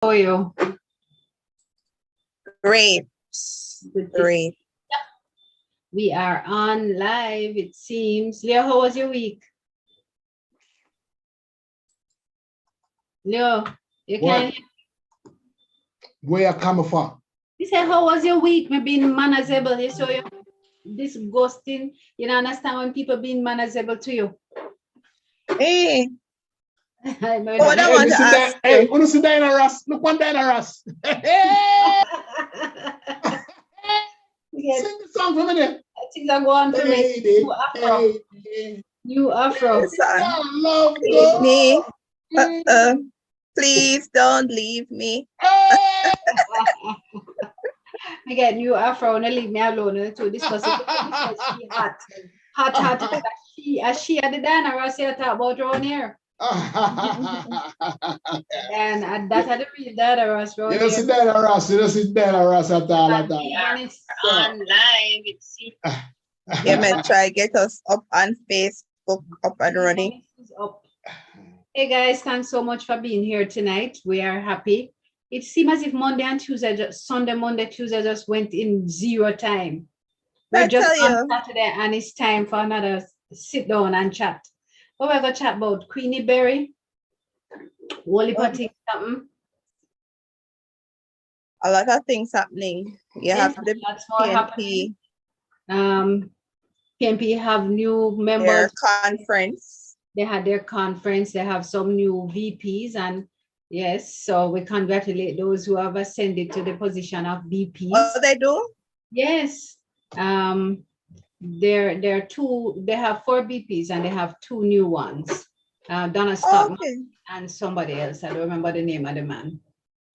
How are you? Great. Great. We are on live, it seems. Leo, how was your week? Leo, you can't. Where you come from? He said, how was your week? Me being manageable. You saw you this ghosting. You don't understand when people being manageable to you. Hey. I know What I want to ask you. Hey, want to see Diana Ross? Look one Diana Ross. Yes. Sing the song for me there. Things are going for me. New Afro. New Afro. Love Leave me. Please don't leave me. I get new Afro and leave me alone to discuss it. Hot. She had the Diana Ross here talk about around here. And that's how the real Diana Ross around here. You don't see Diana Ross. You don't see Diana Ross at all. And it's on live. It's Yeah, man, try get us up on Facebook, up and running. Hey guys, thanks so much for being here tonight. We are happy. It seems as if Monday and Tuesday, Sunday, Monday, Tuesday just went in zero time. We're just on Saturday and it's time for another sit down and chat. What we're going to chat about? Queenie Berry? Wally Potting something? A lot of things happening. You have the PNP. PNP have new members. Their conference. They had their conference. They have some new VPs and yes, so we congratulate those who have ascended to the position of VPs. Oh, they do? Yes. There are two, they have 4 VPs and they have 2 new ones. Donna Scott and somebody else. I don't remember the name of the man.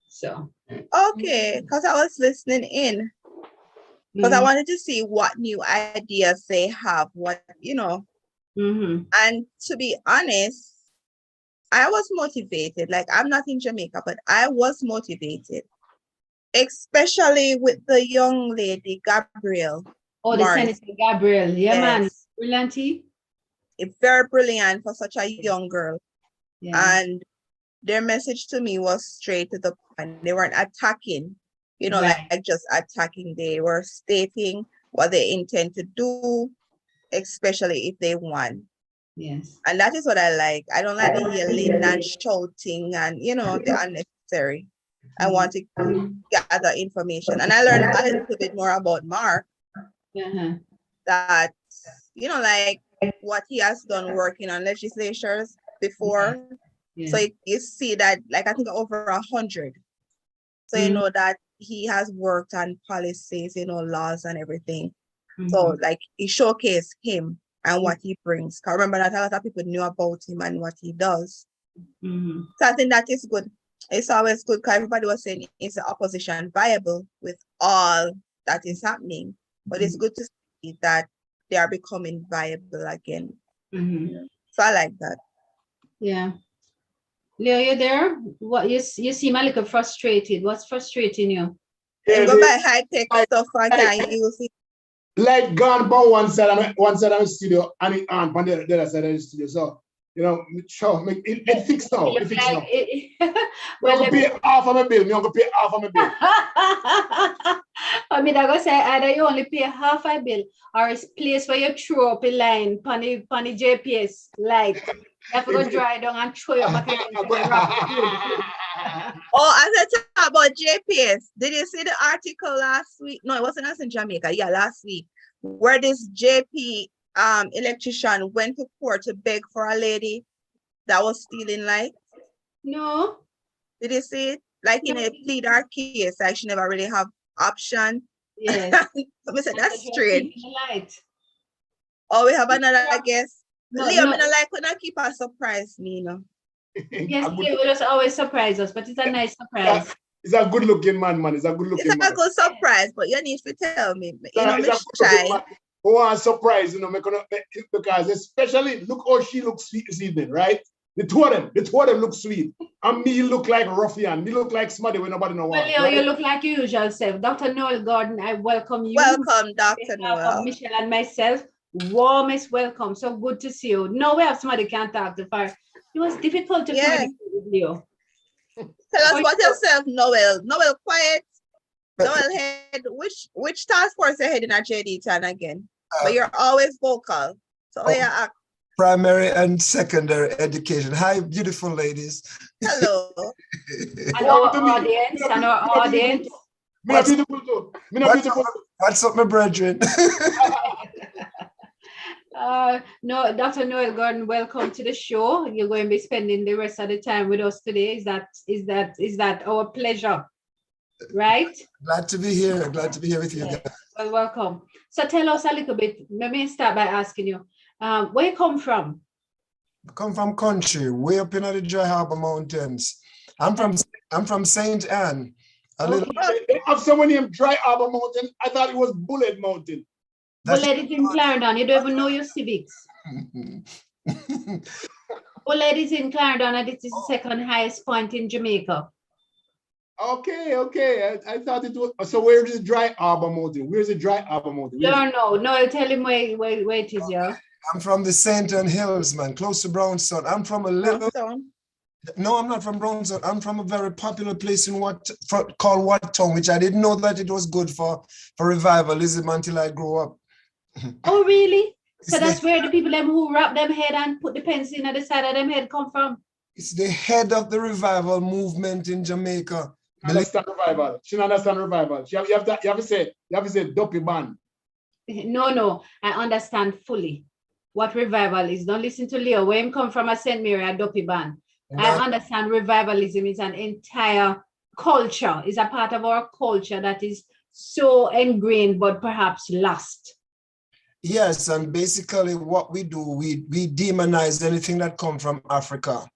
So. Okay, because I was listening in. Because I wanted to see what new ideas they have, what, you know. And to be honest, I was motivated. Like, I'm not in Jamaica, but I was motivated, especially with the young lady, Gabrielle. Oh, the Senator Gabrielle. Yeah, yes. Man. Brilliant. It's very brilliant for such a young girl. Yeah. And their message to me was straight to the point. They weren't attacking, you know, like just attacking. They were stating what they intend to do, especially if they won. Yes. And that is what I like. I don't like the yelling and shouting and, you know, the unnecessary. I want to gather information. And I learned a little bit more about Mark. That, you know, like what he has done working on legislatures before. So you see that, like, I think over 100. So you know that he has worked on policies, you know, laws and everything. So like he showcased him and what he brings. I remember that a lot of people knew about him and what he does. So I think that is good. It's always good because everybody was saying, is the opposition viable with all that is happening? But it's good to see that they are becoming viable again. So I like that. Yeah. Leo, you there? What you seem a little frustrated. What's frustrating you? You go buy high-tech stuff and can't use it. Like gone about one side of the studio and it on the other side of the studio. So, you know, sure, it fixed now. It fixed now. Well, I'm going to pay half of my bill. I'm going to pay half of my bill. I mean, I'm going to say either you only pay half a bill or it's place where you throw up a line on the JPS light. You have to go dry down and throw your back against the rock. Oh, as I talk about JPS, did you see the article last week? No, it wasn't us in Jamaica. Yeah, last week, where this JP electrician went to court to beg for a lady that was stealing lights. No. Did you see it? Like in a plead our case, like she never really have option. Yes. So I said, that's strange. Oh, we have another guest. No, Leo, I like when I keep a surprise me, you know. Yes, Leo just always surprise us, but it's a nice surprise. He's a good looking man. It's a good looking man. It's a good surprise, but you need to tell me. You know, me shy. Oh, I'm surprised, you know, because especially look how she looks sweet this evening, right? The two of them look sweet. And me look like ruffian. Me look like somebody when nobody knows. Well, Leo, right? You look like your usual self. Dr. Noel Gordon, I welcome you. Welcome, Dr. Noel. Michelle and myself, warmest welcome. So good to see you. Now we have somebody can talk to far. It was difficult to communicate with Leo. Tell us about yourself, Noel. Noel, quiet. Noel, head. Which task force you're heading at JD Tan again? But you're always vocal. So where you at? Primary and secondary education. Hi, beautiful ladies. Hello. And our audience, and our audience. What's up, my brethren? No, Dr. Noel Gordon, welcome to the show. You're going to be spending the rest of the time with us today. Is that our pleasure? Right? Glad to be here. Glad to be here with you guys. Well, welcome. So tell us a little bit. Let me start by asking you, where you come from? I come from country, way up in the Dry Harbor Mountains. I'm from St. Anne. They have someone named Dry Harbor Mountain. I thought it was Bullet Mountain. Bullet is in Clarendon. You don't even know your civics. Bullet is in Clarendon, and it is the second highest point in Jamaica. Okay. I thought it was. So where is the Dry Harbor Mountain? Where's the Dry Harbor Mountain? No. I'll tell him where it is, yeah. I'm from the St. Anne Hills, man, close to Brownstone. I'm from a little. No, I'm not from Brownstone. I'm from a very popular place in called Wattown, which I didn't know that it was good for revivalism until I grew up. Oh, really? So that's where the people who wrap them head and put the pencil in at the side of them head come from? It's the head of the revival movement in Jamaica. Understand revival. She understand revival. You have to say dopey band. No, I understand fully what revival is. Don't listen to Leo. Where him come from a St. Mary, a dopey band. I understand revivalism is an entire culture, is a part of our culture that is so ingrained, but perhaps lost. Yes, and basically what we do, we demonize anything that comes from Africa.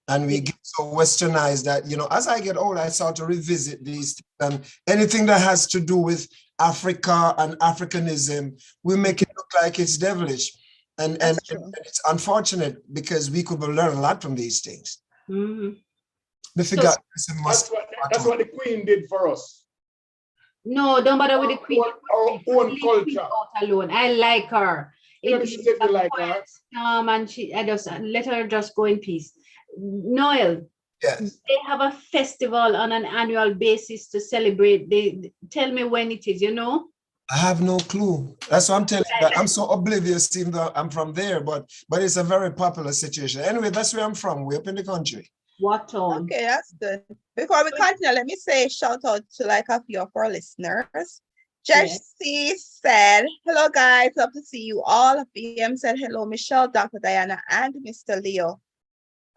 And we get so westernized that, as I get older, I start to revisit these things. And anything that has to do with Africa and Africanism, we make it look like it's devilish. And it's unfortunate because we could learn a lot from these things. Mm-hmm. That's what the Queen did for us. No, don't bother with the Queen. Our own culture. Alone. I like her. And I just let her just go in peace. Noel, yes. They have a festival on an annual basis to celebrate. They tell me when it is, I have no clue. That's what I'm telling you. I'm so oblivious, even though I'm from there, but it's a very popular situation. Anyway, that's where I'm from. We're up in the country. Wattown. Okay, that's good. Before we continue, let me say shout out to a few of our listeners. Jessie said, hello guys, love to see you all. VM said hello, Michelle, Dr. Diana, and Mr. Leo.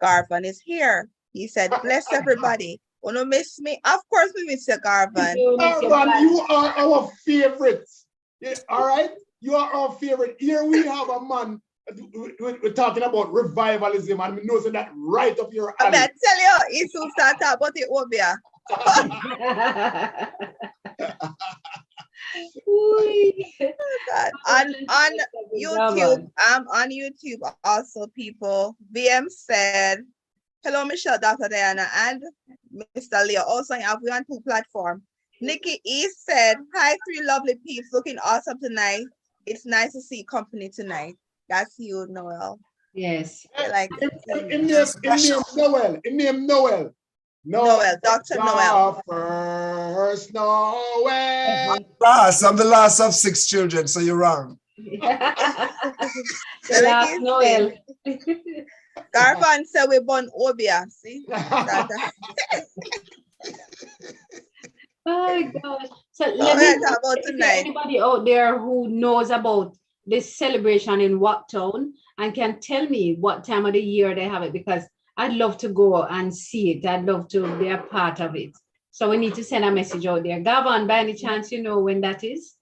Garvan is here. He said, bless everybody. Wanna miss me? Of course we miss you, Garvan. Garvan, you are our favorite. Yeah, all right? You are our favorite. Here we have a man, we're talking about revivalism, and we know that right up your alley. I tell you, he's to start about it, Obia. on YouTube, I'm on YouTube also, people. VM said, hello, Michelle, Dr. Diana, and Mr. Leo. Also, we're on 2 platforms. Nikki E said, hi, 3 lovely peeps, looking awesome tonight. It's nice to see company tonight. That's you, Noel. Yes. In name Noel. Noel, Dr. Noel. First Noel. I'm the last of 6 children, so you're wrong. The last Noel. Garvan said we're born Obia. See? Oh my God. So let me about tonight. Anybody out there who knows about this celebration in Wattown and can tell me what time of the year they have it, because I'd love to go and see it. I'd love to be a part of it. So we need to send a message out there. Garvan, by any chance, you know when that is?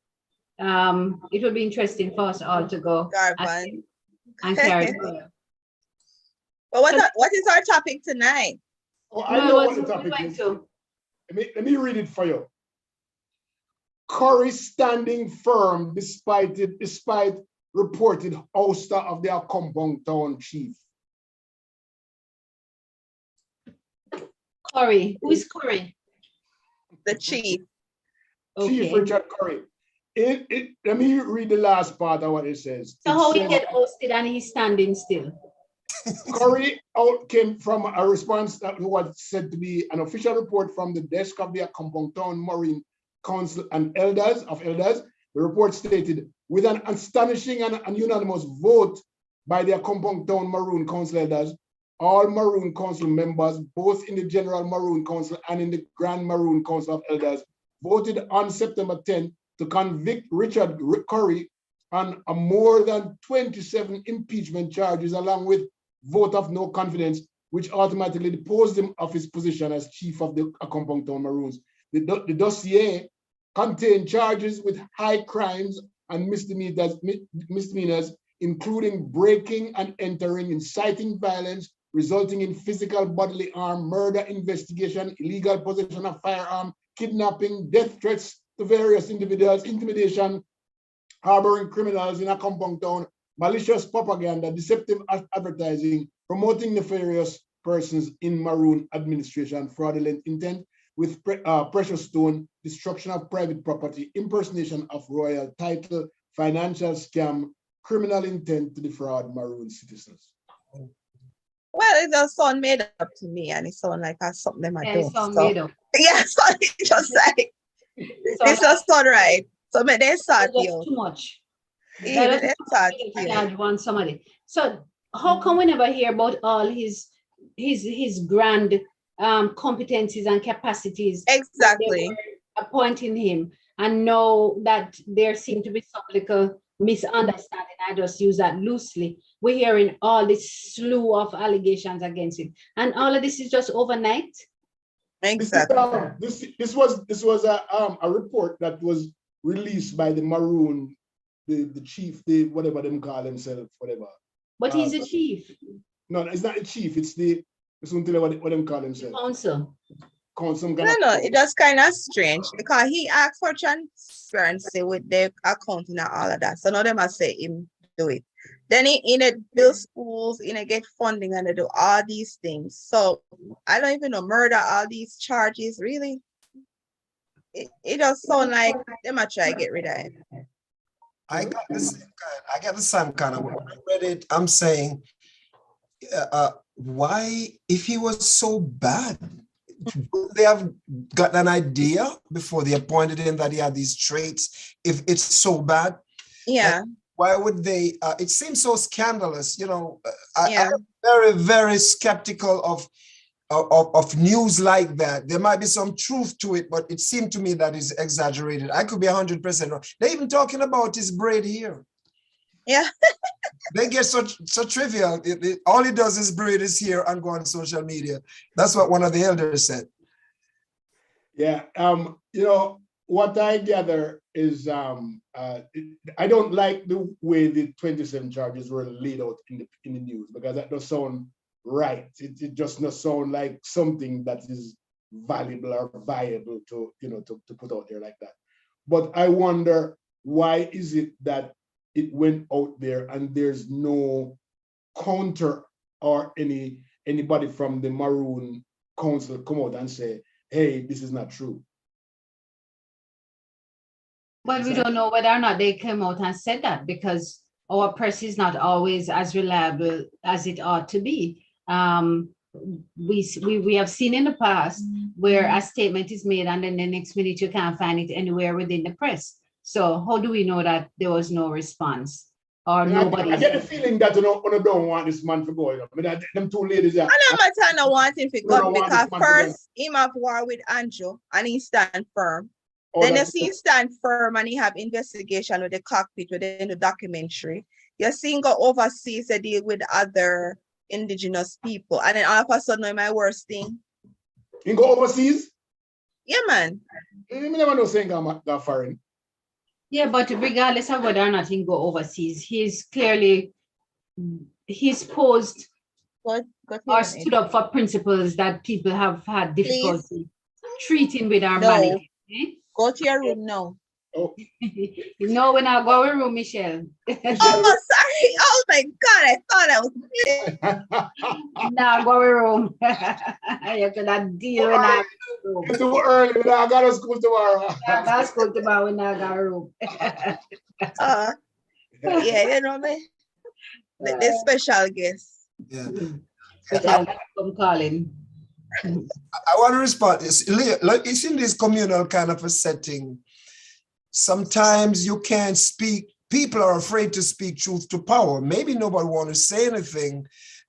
It would be interesting for us all to go. Garvan. And carry it. But what is our topic tonight? Oh, I know what the topic is. Let me read it for you. Curry standing firm despite reported ouster of their compound town chief. Curry. Who is Curry? The chief. Okay. Chief Richard Curry. Let me read the last part of what it says. So how he get ousted and he's standing still? Curry out came from a response that was said to be an official report from the desk of the Accompong Marine Council and Elders. The report stated, with an astonishing and unanimous vote by the Accompong Maroon Council Elders, all Maroon Council members, both in the General Maroon Council and in the Grand Maroon Council of Elders, voted on September 10 to convict Richard Curry on a more than 27 impeachment charges, along with vote of no confidence, which automatically deposed him of his position as chief of the Accompong Maroons. The dossier contained charges with high crimes and misdemeanors, including breaking and entering, inciting violence, resulting in physical bodily harm, murder investigation, illegal possession of firearm, kidnapping, death threats to various individuals, intimidation, harboring criminals in Accompong Town, malicious propaganda, deceptive advertising, promoting nefarious persons in Maroon administration, fraudulent intent with precious stone, destruction of private property, impersonation of royal title, financial scam, criminal intent to defraud Maroon citizens. Well, it does sound made up to me, and it sounds like something I do. It made up. Yeah, so it's just like, this does sound right. So they start you. Too much. Yeah, they start you. Somebody. So how come we never hear about all his grand competencies and capacities? Exactly. Appointing him, and know that there seemed to be some little misunderstanding. I just use that loosely. We're hearing all this slew of allegations against him, and all of this is just overnight. Exactly. This was a report that was released by the Maroon, the chief, the whatever them call themselves, whatever. But he's the chief. No, it's not the chief. It's the what them call themselves. Council. No, it was kind of strange because he asked for transparency with the accounting and all of that. So now they must say him do it. Then he build schools, get funding, and they do all these things. So I don't even know, murder, all these charges, really. It does sound like they might try to get rid of him. I got the same kind of, when I read it, I'm saying, why, if he was so bad, would they have got an idea before they appointed him that he had these traits? If it's so bad, yeah, why would they? It seems so scandalous, I'm very, very skeptical of news like that. There might be some truth to it, but it seemed to me that is exaggerated. I could be 100% wrong. They're even talking about his braid here. Yeah. They get so trivial. All he does is braid his hair and go on social media. That's what one of the elders said. Yeah. What I gather is I don't like the way the 27 charges were laid out in the news, because that does sound right. It just does sound like something that is valuable or viable to put out there like that. But I wonder, why is it that it went out there and there's no counter, or anybody from the Maroon Council come out and say, hey, this is not true? Well, we don't know whether or not they came out and said that, because our press is not always as reliable as it ought to be. We have seen in the past where a statement is made and then the next minute you can't find it anywhere within the press. So how do we know that there was no response, or nobody? I get the feeling that you don't want this man to go. Them two ladies. I don't want him to go, because first him have war with Andrew and he stand firm. Then you see him stand firm and he have investigation with the cockpit within the documentary. You see him go overseas to deal with other indigenous people, and then all of a sudden, my worst thing. He go overseas? Yeah, man. You never know saying go foreign. Yeah, but regardless of whether or not he go overseas, he's posed or stood up for principles that people have had difficulty treating with our money. Go to your room now. Oh. No, we're not going to room, Michelle. Oh, sorry. Oh my God, I thought I was Now go to room. You could not deal with that. It's too early. I got to school tomorrow. I got to school tomorrow. We not got a room. Yeah, you know me. The special guest. Yeah. I'm calling. I want to respond. It's in this communal kind of a setting. Sometimes you can't speak. People are afraid to speak truth to power. Maybe nobody want to say anything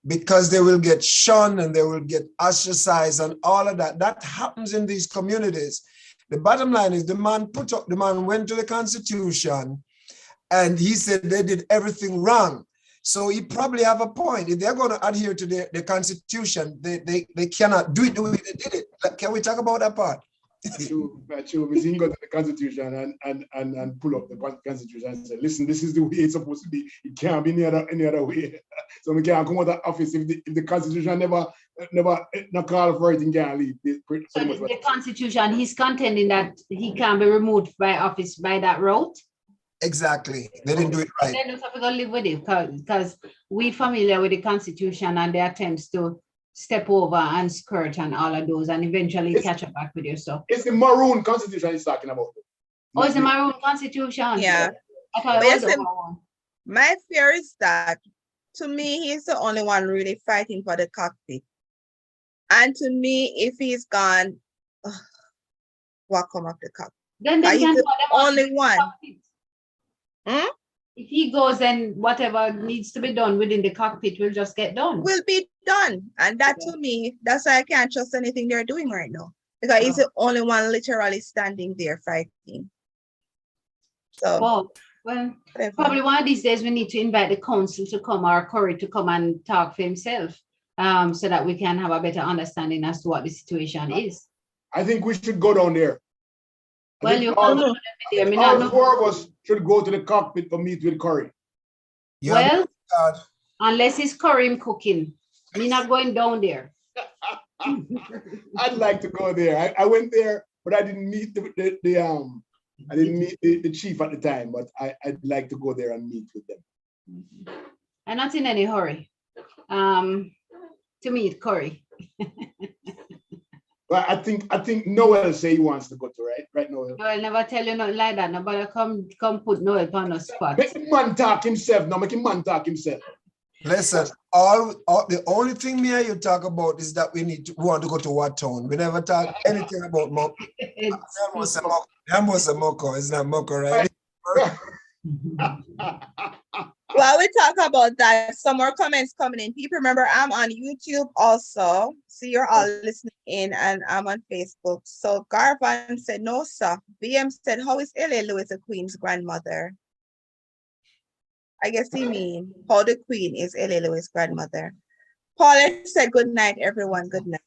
because they will get shunned and they will get ostracized and all of that. That happens in these communities. The bottom line is the man went to the Constitution and he said they did everything wrong. So he probably have a point. If they're going to adhere to the Constitution, they cannot do it the way they did it. Can we talk about that part? True. We see him go to the Constitution and pull up the Constitution and say, listen, this is the way it's supposed to be. It can't be any other way. So we can't come out of office if the Constitution never call for it and can't leave. So the Constitution, he's contending that he can be removed by office by that route. Exactly. They didn't do it right. Then we have to live with it because we're familiar with the Constitution and the attempts to step over and skirt and all of those and eventually catch up back with you. So it's the Maroon Constitution he's talking about. Oh, it's the Maroon Constitution. Yeah. My fear is that to me, he's the only one really fighting for the cockpit. And to me, if he's gone, what come up the cockpit? Then they he's the only one. If he goes, then whatever needs to be done within the cockpit will just get done. Will be done. And that to me, that's why I can't trust anything they're doing right now. Because he's the only one literally standing there fighting. So well, probably one of these days we need to invite the council to come or Corey to come and talk for himself so that we can have a better understanding as to what the situation is. I think we should go down there. Well, you all four of us should go to the cockpit to meet with Corey. Well, unless it's Corey cooking, we're not going down there. I'd like to go there. I went there, but I didn't meet the chief at the time. But I'd like to go there and meet with them. I'm not in any hurry to meet Corey. But I think Noel say he wants to go to, right, Noel? Noel never tell you nothing like that. Nobody come put Noel on the spot. Make him man talk himself. No, make him man talk himself. Listen, the only thing me and you talk about is that we want to go to what town. We never talk anything about Moko. Almost a Moko. It's not Moko, right? While we talk about that, some more comments coming in. People, remember, I'm on YouTube also. So you're all listening in, and I'm on Facebook. So Garvan said, no, sir. BM said, how is L.A. Lewis the Queen's grandmother? I guess he means how the Queen is L.A. Lewis' grandmother. Paula said, good night, everyone. Good night.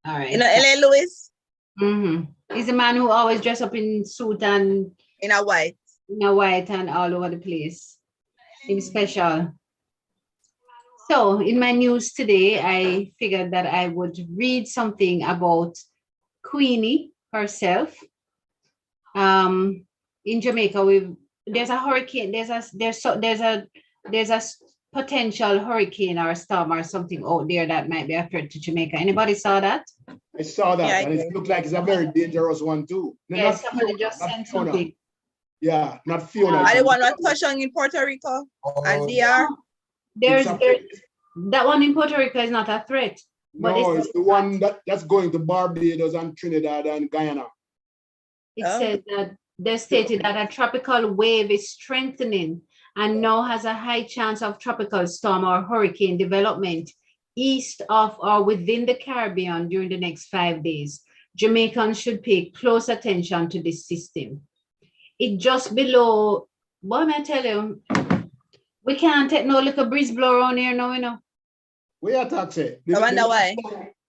All right. You know L.A. Lewis? Mm-hmm. He's a man who always dress up in suit and in a white and all over the place. He's special. So in my news today, I figured that I would read something about Queenie herself. In Jamaica, there's a hurricane. There's a potential hurricane or a storm or something out there that might be a threat to Jamaica. Anybody saw that? I saw that, and it looked like it's a very dangerous one too. Yes, somebody just sent something. Yeah, not Fiona. I want to touch on in Puerto Rico and DR. There's that one in Puerto Rico is not a threat. But no, it's the one that's going to Barbados and Trinidad and Guyana. It says that they stated that a tropical wave is strengthening and now has a high chance of tropical storm or hurricane development east of or within the Caribbean during the next 5 days. Jamaicans should pay close attention to this system. It just below, what may I tell you? We can't take no little breeze blow around here now, you know. We are taxing. I wonder why.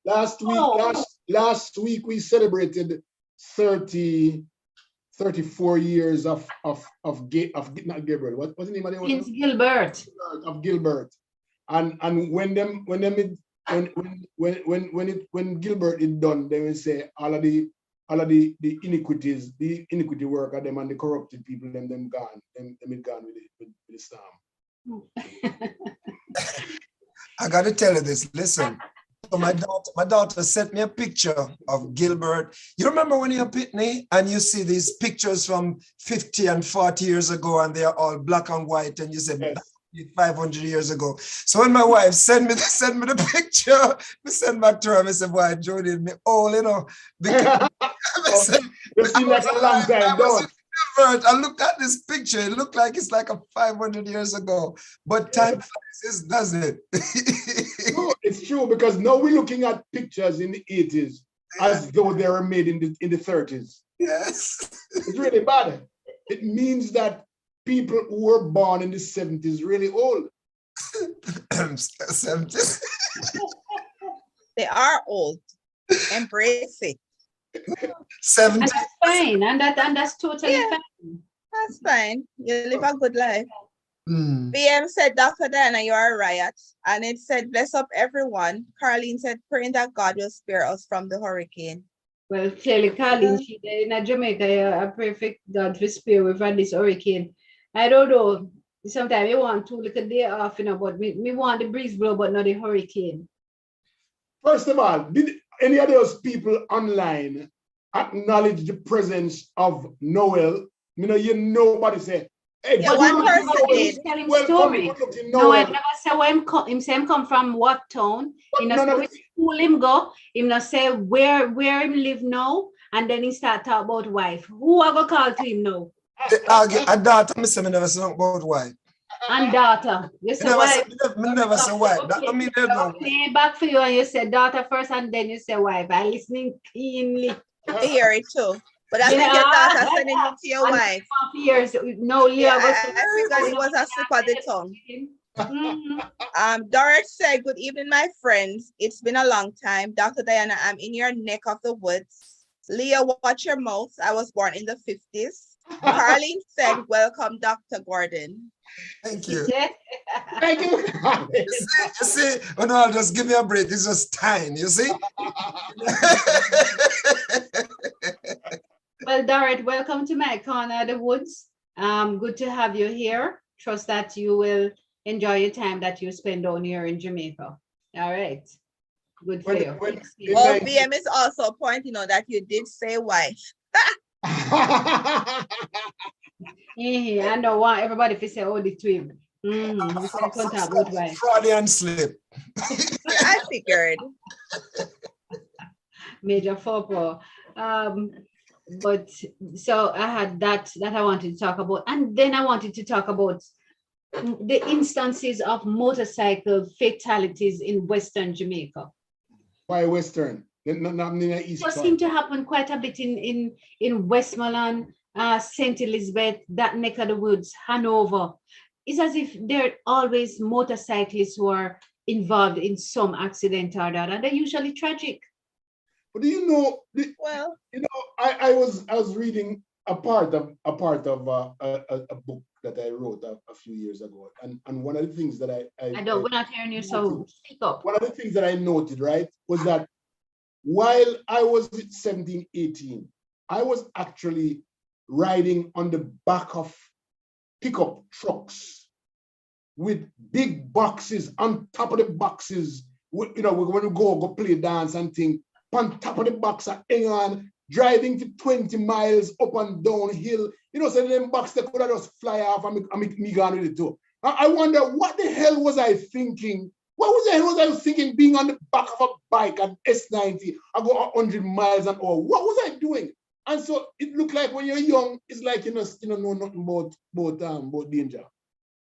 Last week we celebrated 34 years of not Gilbert. What's the name of the Prince Gilbert. Of Gilbert. And when Gilbert is done, they will say all of the iniquities, the iniquity work of them and the corrupted people, them gone. Them gone with the storm. I got to tell you this. Listen, so my daughter sent me a picture of Gilbert. You remember when you're Pitney and you see these pictures from 50 and 40 years ago and they are all black and white and you say, yes. 500 years ago. So when my wife sent me the picture, I send back to her and I said, boy, Jody, me all, you know, because you seem like a long time, don't? I looked at this picture, it looked like it's like a 500 years ago, but time flies, doesn't it? No, it's true, because now we're looking at pictures in the 80s as though they were made in the 30s. Yes. It's really bad. It means that people who were born in the 70s really old. 70s. They are old. Embrace it. 70s. And that's fine, and that's totally fine. That's fine. You live a good life. Mm. BM said, Dr. Diana, you are a riot. And it said, bless up everyone. Caroline said, praying that God will spare us from the hurricane. Well, clearly, Caroline, she in Jamaica, I pray for God to spare we from this hurricane. I don't know. Sometimes you want to look a day off, you know, but me want the breeze blow, but not the hurricane. First of all, did any of those people online acknowledge the presence of Noel? You know, nobody said, hey, yeah, one person did. Story. No, I never say where him come from, what town. He not say which school him go. He not say where him live now. And then he start talk about wife. Who I go call to him now? A daughter, me say me never say about wife. And daughter. You say wife. Me never say wife. That don't mean they don't. Play back for you and you say daughter first and then you say wife. I'm listening keenly. I hear it too. But I think your daughter sending it to your wife. Years. No, yeah, I figured it was a slip of the tongue. Doris said, good evening, my friends. It's been a long time. Dr. Diana, I'm in your neck of the woods. Leah, watch your mouth. I was born in the 50s. Caroline said, welcome, Dr. Gordon. Thank you. Thank you. You see, oh no, just give me a break. It's just time, you see? Well, Dorrit, welcome to my corner of the woods. Good to have you here. Trust that you will enjoy your time that you spend down here in Jamaica. All right. Good for you. Well, BM is also pointing out that you did say wife. Yeah, I know why everybody say all the twin. Freudian slip. I figured. Major football. But so I had that I wanted to talk about, and then I wanted to talk about the instances of motorcycle fatalities in Western Jamaica. Why Western? Not in the East. It seemed to happen quite a bit in Westmoreland, St. Elizabeth, that neck of the woods, Hanover. It's as if there are always motorcyclists who are involved in some accident or that, and they're usually tragic. But do you know? Well, you know, I was reading a part of a book that I wrote a few years ago, and one of the things that we're not hearing you, so speak up. One of the things that I noted, right, was that while I was 17, 18, I was actually riding on the back of pickup trucks with big boxes on top of the boxes. You know, when we go play dance and things, on top of the box, hang on, driving to 20 miles up and down hill. You know, so them box they could have just fly off and me gone with it too. I wonder what the hell was I thinking? What was the hell was I thinking being on the back of a bike at S90? I go 100 miles an hour. What was I doing? And so it looked like when you're young, it's like you know nothing about danger.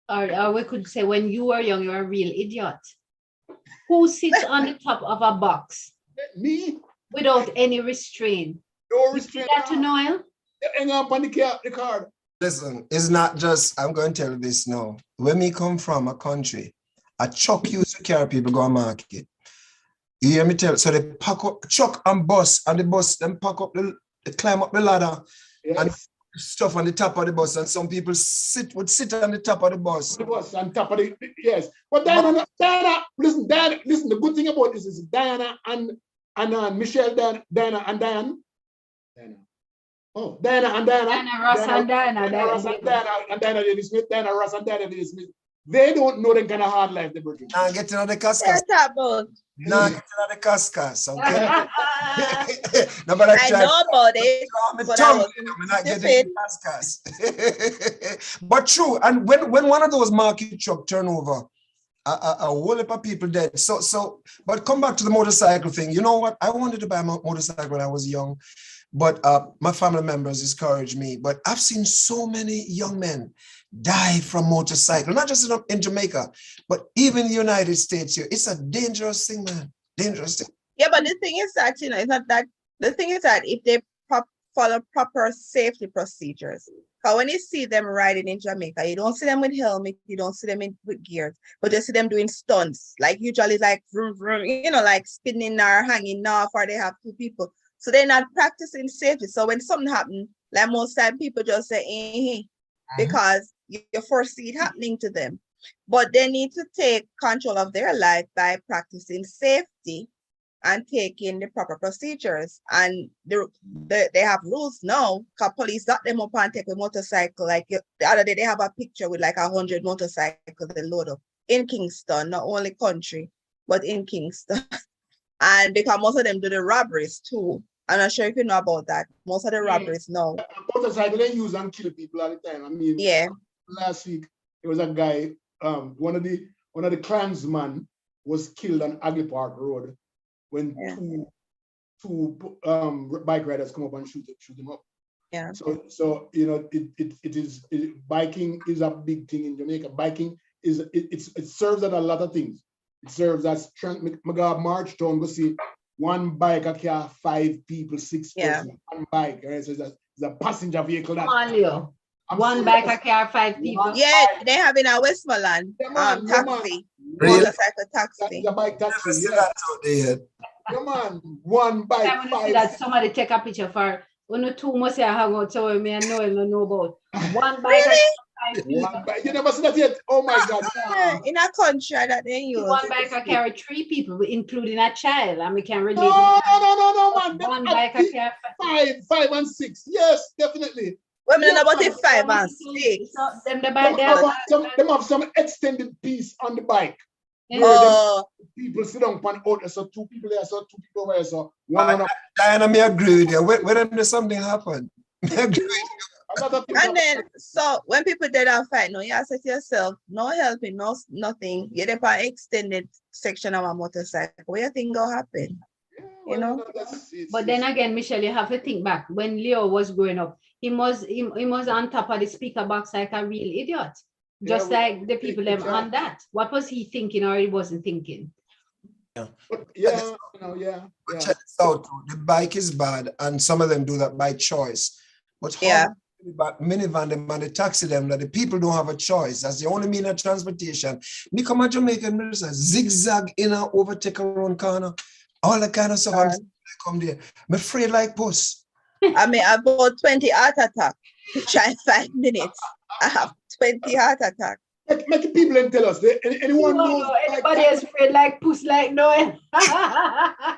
Or we could say when you were young, you're a real idiot. Who sits on the top of a box? Me? Without any restraint. No restraint. You that to Noel? Hang up on the card. Listen, it's not just, I'm going to tell you this now. When we come from a country, a truck used to carry people go to market. You hear me tell? So they pack up truck and bus, and the bus then pack up they climb up the ladder, yes, and stuff on the top of the bus, and some people would sit on the top of the bus. The bus on top of the, yes. But Diana, listen, the good thing about this is Diana and Michelle, Diana and Diane. Oh, Diana and Diana. Diana Ross and Diana. Diana Ross and Diana and Diana Lady Smith. Diana Ross and Diana Lady Smith. They don't know the kind of hard life they're working. And getting on the casket. Nah, get out of the cascas, okay? No, but I know about it, but I wasn't stupid. But true, and when one of those market truck turn over, a whole heap of people dead. So, but come back to the motorcycle thing. You know what? I wanted to buy a motorcycle when I was young, but my family members discouraged me. But I've seen so many young men die from motorcycle, not just in Jamaica, but even in the United States here. It's a dangerous thing, man. Dangerous thing. Yeah, but the thing is that, it's not that, the thing is that if they follow proper safety procedures, because when you see them riding in Jamaica, you don't see them with helmet, you don't see them with gears, but you see them doing stunts, like usually like vroom, vroom, like spinning or hanging off, or they have two people. So they're not practicing safety. So when something happens, like most time people just say, hey, because you foresee it happening to them. But they need to take control of their life by practicing safety and taking the proper procedures. And they have rules now, because police got them up and take a motorcycle. Like the other day, they have a picture with like 100 motorcycles they load up in Kingston, not only country, but in Kingston. And because most of them do the robberies too. I'm not sure if you know about that. Most of the robberies now. Motorcycle they use and kill people all the time. I mean, yeah. Last week there was a guy, one of the clansmen was killed on Aggie Park Road when two bike riders come up and shoot him up. Yeah. So biking is a big thing in Jamaica. Biking it serves at a lot of things. It serves as March town go see one bike a car 5 people, 6 persons, one bike. Right? So it's a passenger vehicle. One bike a car 5 people. Yeah, they have in a Westmoreland taxi. Motorcycle taxi. That's a bike taxi. Yeah. Come on, one bike. I want to see that somebody take a picture for two must say I hang out so me and know about. One bike. Really? One bike. You never seen that yet? Oh my God. In a country that they use. One bike can carry 3 people, including a child, and we can relate. No, man. One bike can carry 5 and 6. Yes, definitely. Women about it 5 and 6. Them have some extended piece on the bike. People sit down on out, so 2 people there, so 2 people over there, so one. Diana, me agree with you. When something happened, and then, so when people did that fight, no, you say to yourself, no helping, nothing. You're the extended section of a motorcycle. What do you think will happen? But then again, Michelle, you have to think back. When Leo was growing up, he was on top of the speaker box like a real idiot. Just like the people them on that. What was he thinking or he wasn't thinking? Yeah. But check this out, the bike is bad, and some of them do that by choice. But minivan them and the taxi them that the people don't have a choice. That's the only mean of transportation. Me come to Jamaica and zigzag in and overtake around corner. All the kind of stuff. I come there. I'm afraid like puss. I mean, about 20 heart attack. Try 5 minutes. I have 20 heart attack. Make people and tell us. Anyone knows? Anybody is afraid like puss like Noel.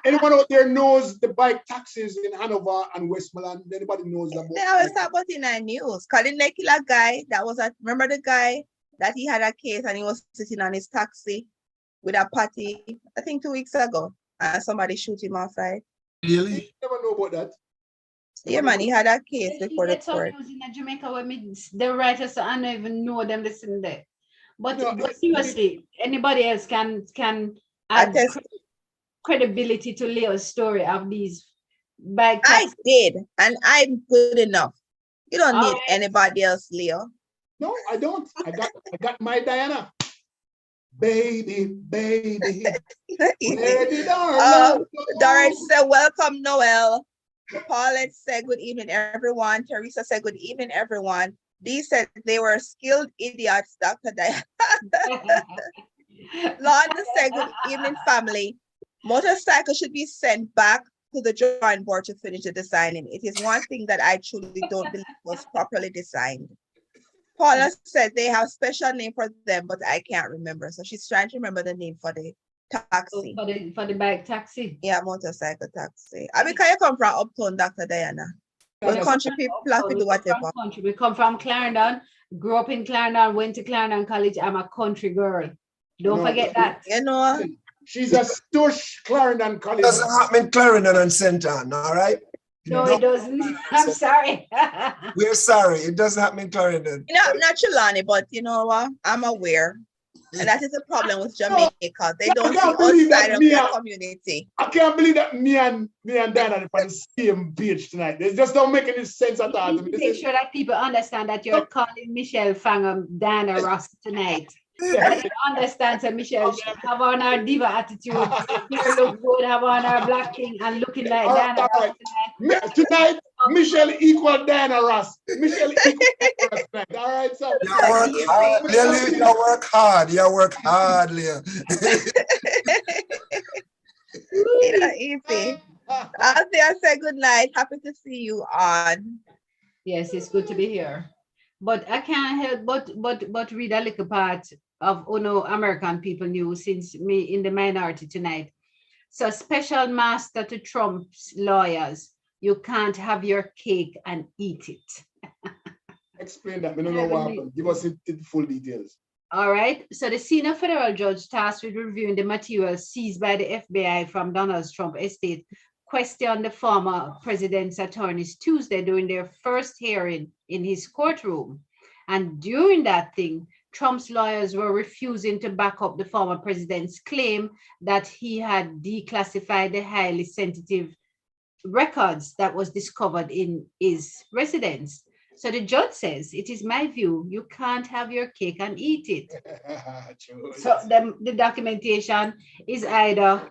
Anyone out there knows the bike taxis in Hanover and Westmoreland? Anybody knows about? They always talk about in the news. Calling the killer guy that was remember the guy that he had a case and he was sitting on his taxi with a party, I think 2 weeks ago, and somebody shoot him outside. Really? Never know about that. Yeah, man, he had a case before the court. In Jamaica where the writers I don't even know them listen there. But seriously, anybody else can add credibility to Leo's story of these bike taxis. I did, and I'm good enough. You don't need anybody else, Leo. No, I don't. I got my Diana. Baby. Doris said, welcome, Noel. Paulette said, good evening, everyone. Teresa said, good evening, everyone. Dee said they were skilled idiots, Dr. Diana. Lorna said, good evening, family. Motorcycle should be sent back to the drawing board to finish the designing. It is one thing that I truly don't believe was properly designed. Paula said they have special name for them, but I can't remember. So she's trying to remember the name for the taxi. For the bike taxi. Yeah, motorcycle taxi. I mean, can you come from Uptown, Dr. Diana? Well, country people have to do whatever. We come from Clarendon, grew up in Clarendon, went to Clarendon College. I'm a country girl. Don't forget that. You know, She's a stush Clarendon College. Doesn't happen Clarendon and St. Anne, all right? No, it doesn't. I'm sorry. We're sorry. It doesn't happen in Clarendon. Not Chilani, but you know what? I'm aware. And that is a problem with Jamaica. They don't see outside of their community. I can't believe that me and Diana are on the same page tonight. They just don't make any sense at all. Make sure that people understand that you're calling Michelle Fangam Diana Ross tonight. Yeah. Understand, so Michelle, have on our diva attitude. You look good, have on our black thing and looking like Diana Ross tonight. Tonight, Michelle equal Diana Ross. Michelle equal Diana Ross tonight. All right, so you work hard. You work hard, Leah. Easy. I'll say good night. Happy to see you on. Yes, it's good to be here. But I can't help but read a little part of American People News, since me in the minority tonight. So special master to Trump's lawyers, you can't have your cake and eat it. Explain that. We don't know what happened. Give us the full details. All right. So the senior federal judge tasked with reviewing the materials seized by the FBI from Donald Trump estate questioned the former president's attorneys Tuesday during their first hearing in his courtroom. And during that thing, Trump's lawyers were refusing to back up the former president's claim that he had declassified the highly sensitive records that was discovered in his residence. So the judge says, it is my view, you can't have your cake and eat it. So the documentation is either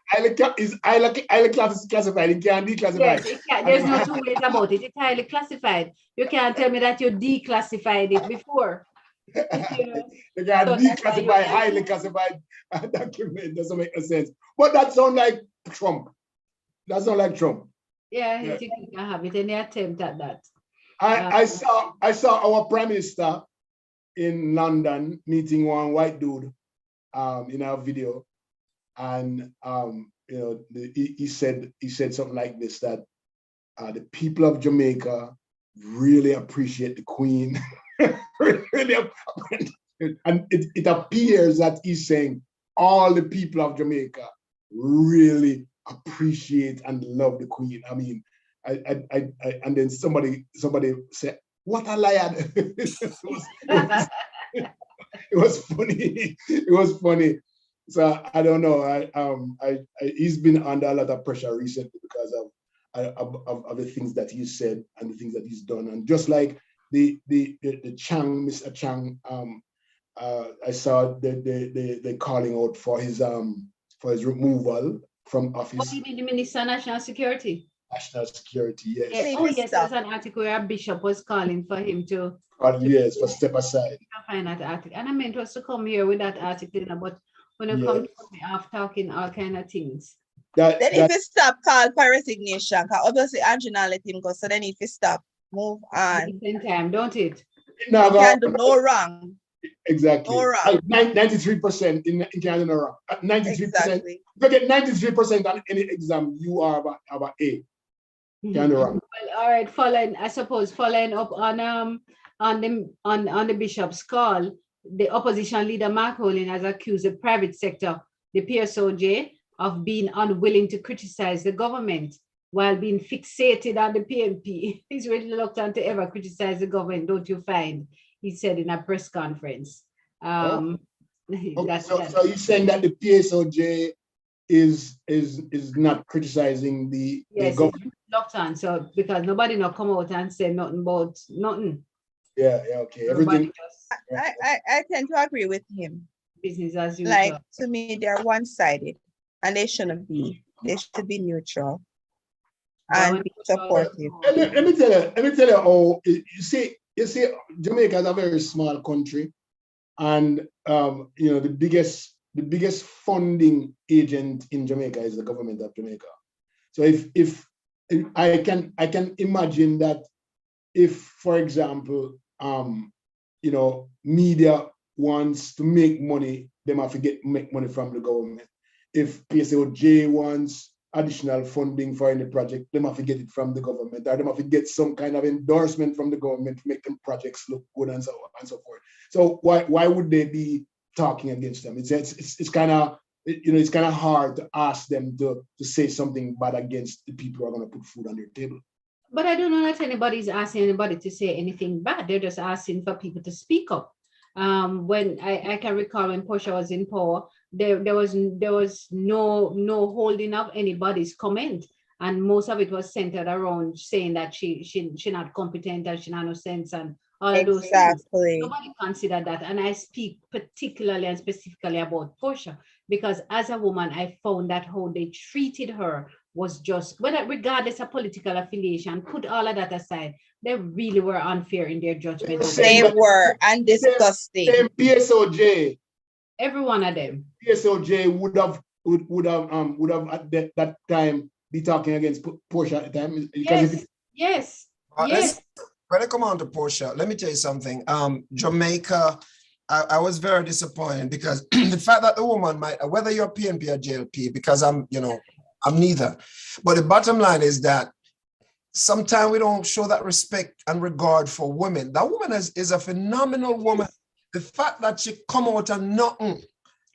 highly classified, it can't declassify. Yes, there's no two ways about it. It's highly classified. You can't tell me that you declassified it before. You can't declassify highly classified document. Doesn't make no sense. But that sounds like Trump. That sounds like Trump. Yeah, you think you can have it, any attempt at that. I saw our prime minister in London meeting one white dude in our video, and he said something like this, that the people of Jamaica really appreciate the Queen. And it appears that he's saying all the people of Jamaica really appreciate and love the Queen. I mean, and then somebody said, "What a liar!" It was funny. It was funny. So I don't know. He's been under a lot of pressure recently because of the things that he said and the things that he's done, and just like the Chang, Mr. Chang, I saw the calling out for his removal from office. What do you mean, the Minister of National Security? National Security, yes. Oh, yes, there's an article where a bishop was calling for him to. Yes, for step aside. I find that article, and I meant was to come here with that article, but when you come to me after talking all kind of things. Then if you stop, call for resignation, because obviously Angela let him go. So then if you stop, move on. Same time, don't it? No, you can't do no wrong. Exactly. No wrong. 93% in Canada, no wrong. 93%. Exactly. If you get 93% on any exam, you are about A. Can't do wrong. Well, all right. Following up on the bishop's call, the opposition leader Mark Holin has accused the private sector, the PSOJ, of being unwilling to criticize the government while being fixated on the PNP. He's really reluctant to ever criticize the government, don't you find? He said in a press conference. So you're saying that the PSOJ is not criticizing the government? Reluctant. So because nobody not come out and say nothing about nothing. Yeah, okay. Everything. I tend to agree with him. Business as usual. Like, to me, they're one-sided, and they shouldn't be. They should be neutral and be supportive. Let me tell you how, you see, Jamaica is a very small country, and the biggest funding agent in Jamaica is the government of Jamaica. So if I can imagine that if, for example, media wants to make money, they have to make money from the government. If PSOJ wants additional funding for any project, they have to get it from the government, or they have to get some kind of endorsement from the government to make them projects look good and so on and so forth. So why would they be talking against them? It's kind of it's kind of hard to ask them to say something bad against the people who are going to put food on their table. But I don't know that anybody's asking anybody to say anything bad. They're just asking for people to speak up. When I can recall when Portia was in power, there was no holding up anybody's comment, and most of it was centered around saying that she not competent and she not no sense and all of those things. Nobody considered that, and I speak particularly and specifically about Portia because as a woman, I found that how they treated her was just, regardless of political affiliation, put all of that aside, they really were unfair in their judgment. They were, and disgusting. Same PSOJ. Every one of them. PSOJ would have at that time be talking against Portia at the time. Yes. When I come on to Portia, let me tell you something. Jamaica, I was very disappointed because the fact that the woman might, whether you're PNP or JLP, because I'm neither. But the bottom line is that sometimes we don't show that respect and regard for women. That woman is a phenomenal woman. The fact that she come out and nothing,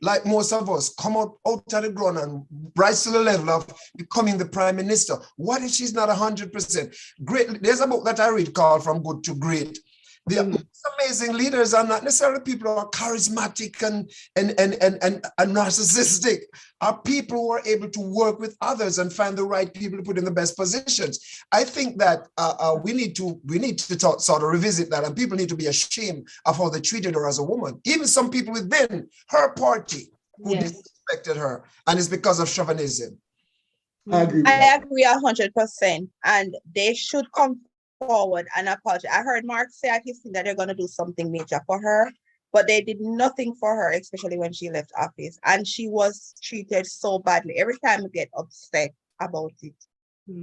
like most of us, come out of the ground and rise to the level of becoming the prime minister. What if she's not 100%? Great. There's a book that I read called From Good to Great. The amazing leaders are not necessarily people who are charismatic and narcissistic. Are people who are able to work with others and find the right people to put in the best positions. I think that we need to sort of revisit that, and people need to be ashamed of how they treated her as a woman. Even some people within her party who disrespected her, and it's because of chauvinism. I agree 100%, and they should come forward and apologize. I heard Mark say at his thing that they're going to do something major for her, but they did nothing for her, especially when she left office. And she was treated so badly. Every time we get upset about it.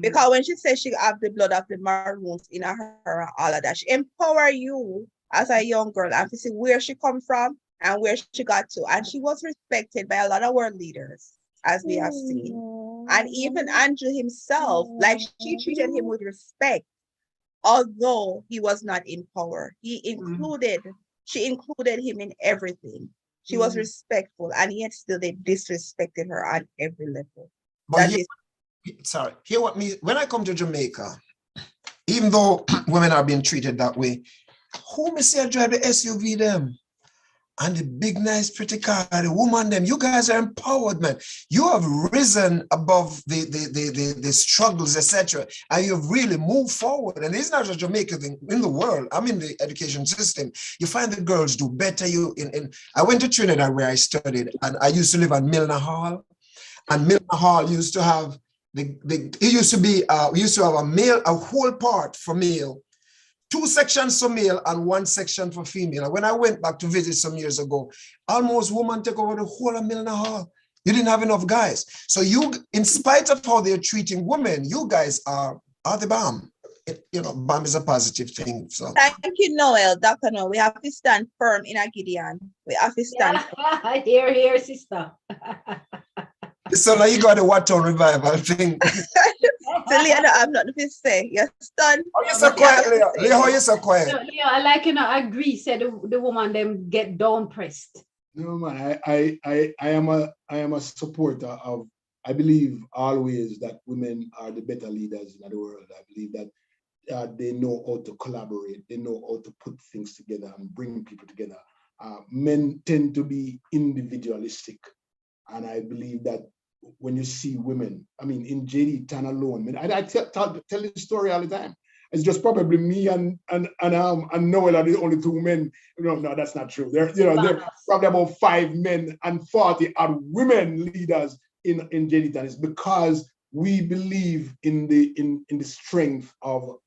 Because when she says she have the blood of the Maroons in her and all of that, she empower you as a young girl and to see where she come from and where she got to. And she was respected by a lot of world leaders, as we have seen. And even Andrew himself, like she treated him with respect. Although he was not in power, she included him in everything. She was respectful, and yet still they disrespected her on every level. But when I come to Jamaica, even though women are being treated that way, who may say I drive the SUV them? And the big, nice, pretty car, the woman, them, you guys are empowered, man. You have risen above the struggles, etc. And you've really moved forward. And it's not just Jamaica thing in the world. I'm in the education system. You find the girls do better. I went to Trinidad where I studied, and I used to live on Milner Hall. And Milner Hall used to have we used to have a whole part for male, 2 sections for male and 1 section for female. And when I went back to visit some years ago, almost women take over the whole of Milner Hall. You didn't have enough guys. So you, in spite of how they're treating women, you guys are the bomb. Bomb is a positive thing. So thank you, Noel. Dr. Noel. We have to stand firm in a Gideon. We have to stand firm. Here, sister. So now you got a Wattown revival thing. So Leo, I'm not to say. You're stunned. Oh, you're so quiet, Leo. Leo, how you so quiet? No, Leo, I like, I agree, said the woman them get down pressed. No, man, I am a supporter of, I believe always that women are the better leaders in the world. I believe that they know how to collaborate. They know how to put things together and bring people together. Men tend to be individualistic. And I believe that when you see women, I mean, in JD Tan alone, I tell this story all the time. It's just probably me and Noel are the only 2 men. No, that's not true. There probably about 5 men and 40 are women leaders in JD Tan. It's because we believe in the strength of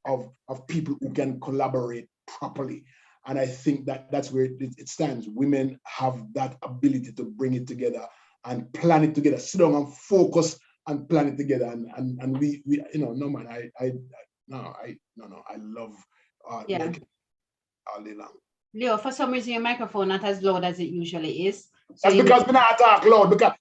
people who can collaborate properly. And I think that's where it stands. Women have that ability to bring it together and plan it together, sit down and focus and plan it together. And we no man, I love all day long. Leo, for some reason your microphone not as loud as it usually is. So that's because me not talk loud. Because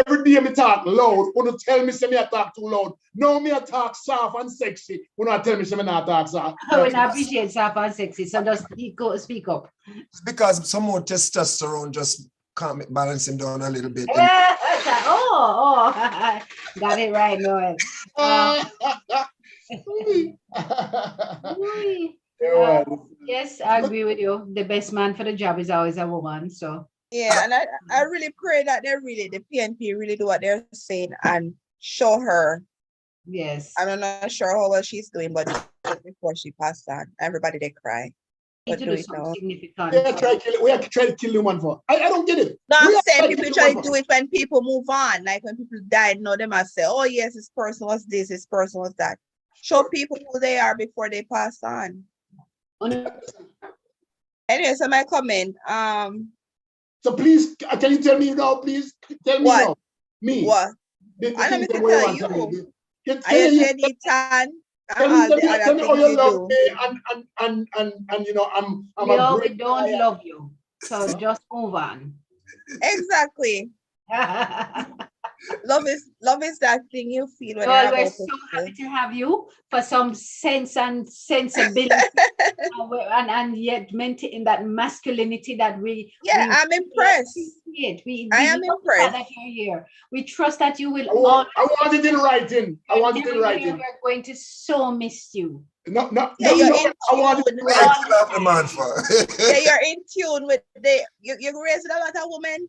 every day me talk loud, when you tell me say me I talk too loud. No, me I talk soft and sexy. When I tell me say me not talk soft. We appreciate soft and sexy, so just speak up. It's because some more testosterone just can't balance him down a little bit. Got it right, Noel. Yes, I agree with you. The best man for the job is always a woman. So yeah, and I really pray that the PNP really do what they're saying and show her. Yes. I'm not sure how well she's doing, but before she passed on, everybody they cry. But do something significant. We have to try to kill the one for. I don't get it. No, I'm saying people try to do it when people move on. Like when people died, no, they must say, oh yes, this person was this person was that. Show people who they are before they pass on. Anyway, so my comment. So please, can you tell me now, please? Tell me now. Me. What? I let me tell you. I Nadine. Tell me how you love me and you know I'm we don't love you. So just move on. Exactly. Love is that thing you feel when well, we're so happy to have you for some sense and sensibility and yet maintaining that masculinity that I'm impressed. I am impressed that you're here. We trust that you will. I want it in writing. We're going to so miss you. No, I want it in writing. Yeah, you're in tune with you're raising a lot of women.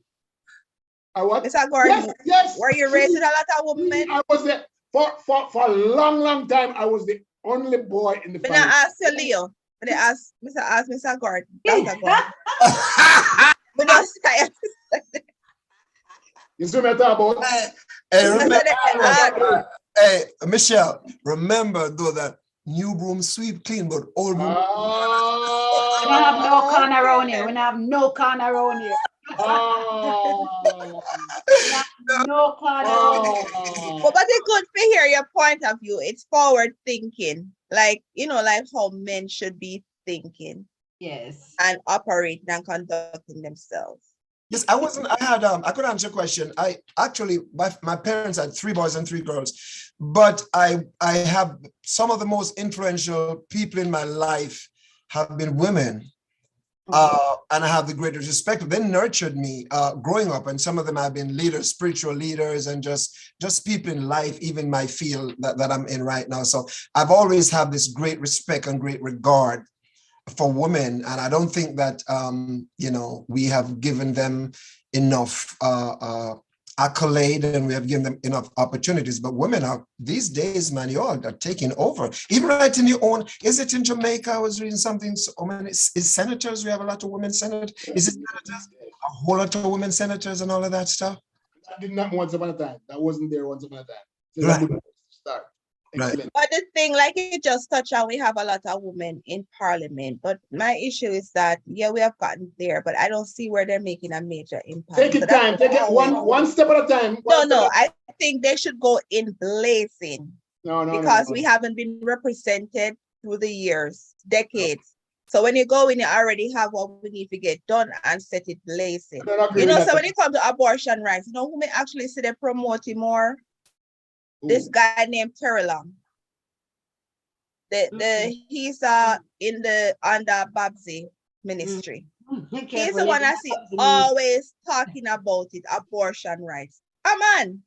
What? Mr. Gordon, yes. Were you raising a lot of women? I was there for a long time. I was the only boy in the family. When I asked you, Leo, when I asked Mr. Gordon, Dr. Gordon. You see what I'm talking about? Hey, Michelle, remember though that new broom sweep clean, but old broom. We don't have no con around here. We don't have no con around here. No but it's good to hear your point of view. It's forward thinking, like like how men should be thinking. Yes. And operating and conducting themselves. Yes, I could answer your question. I actually, my parents had 3 boys and 3 girls, but I have some of the most influential people in my life have been women. And I have the greatest respect. They nurtured me growing up, and some of them have been leaders, spiritual leaders, and just people in life, even my field that I'm in right now. So I've always had this great respect and great regard for women, and I don't think that we have given them enough accolade, and we have given them enough opportunities. But women are these days, man, you all are taking over. Even right in your own, is it in Jamaica? I was reading something. Is senators? We have a lot of women senators. Is it senators? A whole lot of women senators and all of that stuff. That did not once upon a time. That wasn't there once upon a time. So right. Start. Right. But the thing, like you just touched on, we have a lot of women in parliament. But my issue is that, yeah, we have gotten there, but I don't see where they're making a major impact. Take it time. Take it one step at a time. I think they should go in blazing. Because we haven't been represented through the years, decades. So when you go in, you already have what we need to get done and set it blazing. So when it comes to abortion rights, who may actually see they promote it more? This guy named Terry Long. He's in the under Babsy ministry. He's the one I see always talking about it, abortion rights. Come on.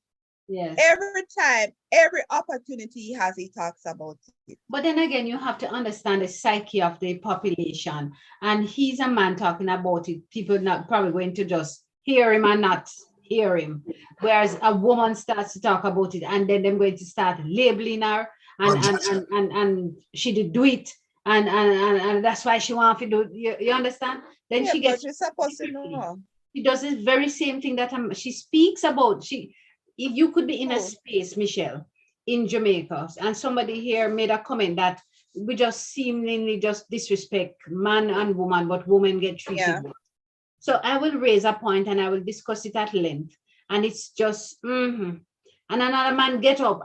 Yes. Every time, every opportunity he has, he talks about it. But then again, you have to understand the psyche of the population. And he's a man talking about it. People not probably going to just hear him and not hear him. Whereas a woman starts to talk about it, and then they're going to start labeling her, and she did do it, and that's why she wants to do it. You understand? Then she gets. You're supposed to know. She does the very same thing that she speaks about. If you could be in a space, Michelle, in Jamaica, and somebody here made a comment that we just seemingly just disrespect man and woman, but women get treated well. So I will raise a point and I will discuss it at length. And it's just, And another man get up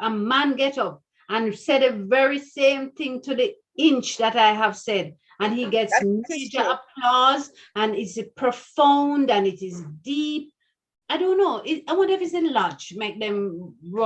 and said the very same thing to the inch that I have said. And he gets major applause, and it's profound and it is deep. I don't know. I wonder if it's in lodge, make them go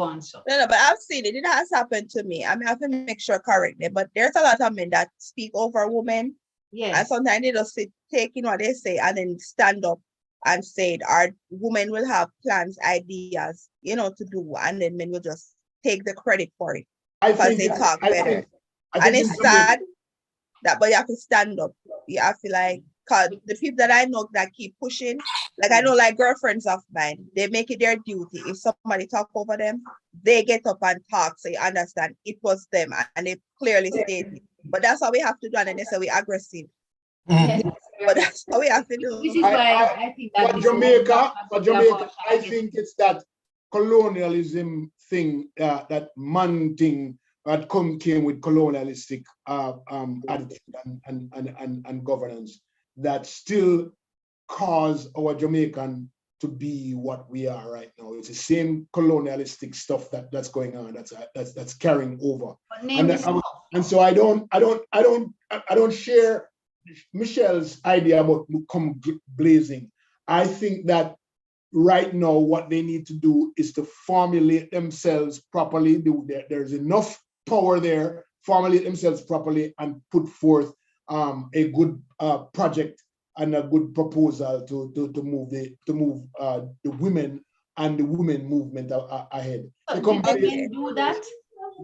on so. No, but I've seen it. It has happened to me. I mean, I have to make sure correctly, but there's a lot of men that speak over women. Yes. And sometimes they just sit, taking what they say and then stand up and said our women will have plans, ideas, to do, and then men will just take the credit for it because they talk better. And it's sad but you have to stand up. You have to cause the people that I know that keep pushing, I know girlfriends of mine, they make it their duty. If somebody talk over them, they get up and talk, so you understand it was them and they clearly stated. But that's how we have to do, and then they say we're aggressive. Yes. But that's how we have to do. Which is why I think that for Jamaica, I think it's that colonialism thing, that man thing that came with colonialistic attitude and governance that still cause our Jamaican to be what we are right now. It's the same colonialistic stuff that's going on. That's carrying over. And so I don't share Michelle's idea about come blazing. I think that right now what they need to do is to formulate themselves properly. There's enough power there. Formulate themselves properly and put forth a good project and a good proposal to move the women and the women movement ahead. Did they do that?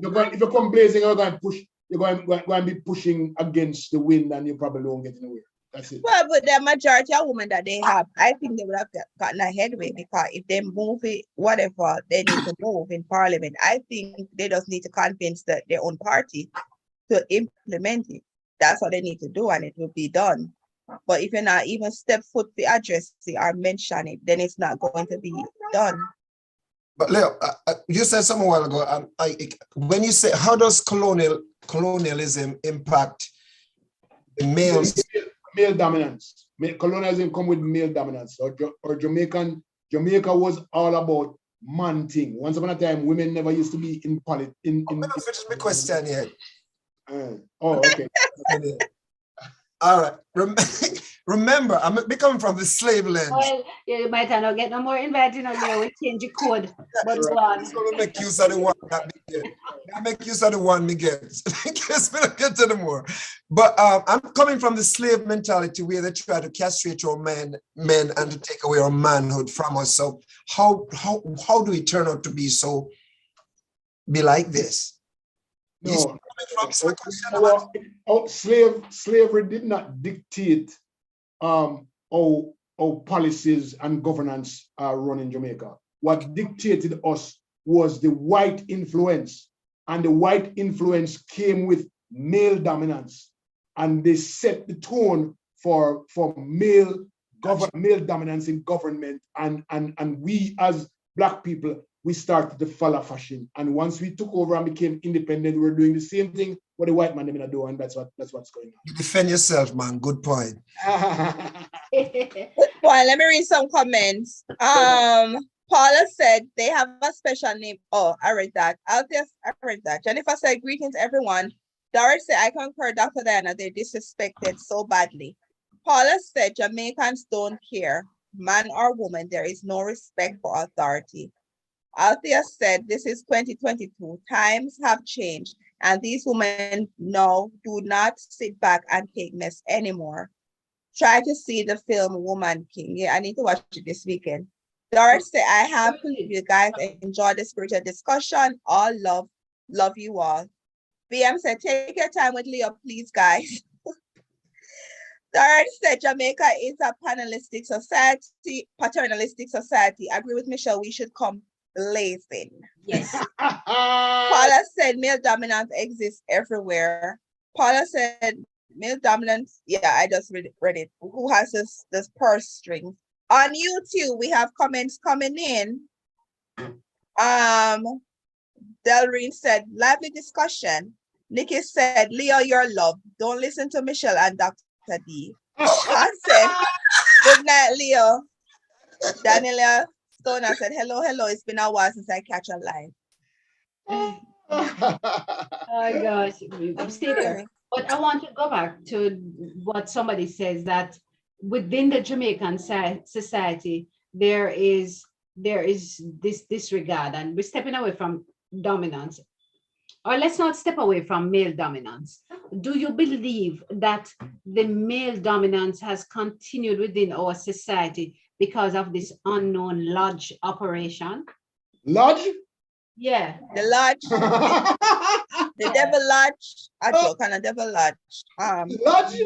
If you come blazing, you're going to push. You're going to be pushing against the wind, and you probably won't get anywhere. That's it. Well, but the majority of women that they have, I think they would have gotten a headway, because if they move it, whatever they need to move in Parliament, I think they just need to convince their own party to implement it. That's what they need to do, and it will be done. But if you're not even step foot to address it or mention it, then it's not going to be done. But Leo, you said some while ago, when you say, how does colonialism impact the males? Male dominance. Colonialism come with male dominance. Or Jamaica was all about man thing. Once upon a time, women never used to be in politics. I'm not finish my question yet. Okay. All right. Remember, I'm coming from the slave land. Well, you might not get no more inviting on there. We change the code. But go on. I'm going to make use of the one that me get. I make use of the one me get. In case we don't get any more. But I'm coming from the slave mentality where they try to castrate our men and to take away our manhood from us. So how do we turn out to be like this? No, slavery did not dictate how policies and governance are run in Jamaica. What dictated us was the white influence, and the white influence came with male dominance, and they set the tone for male dominance in government, and we as Black people, we started to follow fashion. And once we took over and became independent, we were doing the same thing what the white man did not do, and that's what's going on. You defend yourself, man. Good point. Good point. Let me read some comments. Paula said they have a special name. Oh, I read that. I read that. Jennifer said, greetings, everyone. Doris said, I concur, Dr. Diana, they disrespected so badly. Paula said, Jamaicans don't care, man or woman, there is no respect for authority. Althea said, this is 2022. Times have changed, and these women now do not sit back and take mess anymore. Try to see the film Woman King. Yeah, I need to watch it this weekend. Doris said, I have to leave you guys. Enjoy the spiritual discussion. All love you all. BM said, take your time with Leo, please, guys. Doris said, Jamaica is a paternalistic society. I agree with Michelle, we should come blazing. Yes. Paula said male dominance exists everywhere. Paula said male dominance. Yeah, I just read it. Who has this purse string? On YouTube, we have comments coming in. Delreen said, lively discussion. Nikki said, Leo, you're loved. Don't listen to Michelle and Dr. D. Sean said, good night, Leo. Daniela Stoner said, hello. It's been a while since I catch a live. Oh gosh, stay there. But I want to go back to what somebody says, that within the Jamaican society, there is this disregard, and we're stepping away from dominance. Or let's not step away from male dominance. Do you believe that the male dominance has continued within our society because of this unknown lodge operation. Lodge? Yeah. The lodge. The devil lodge. I joke on a devil lodge. Lodge?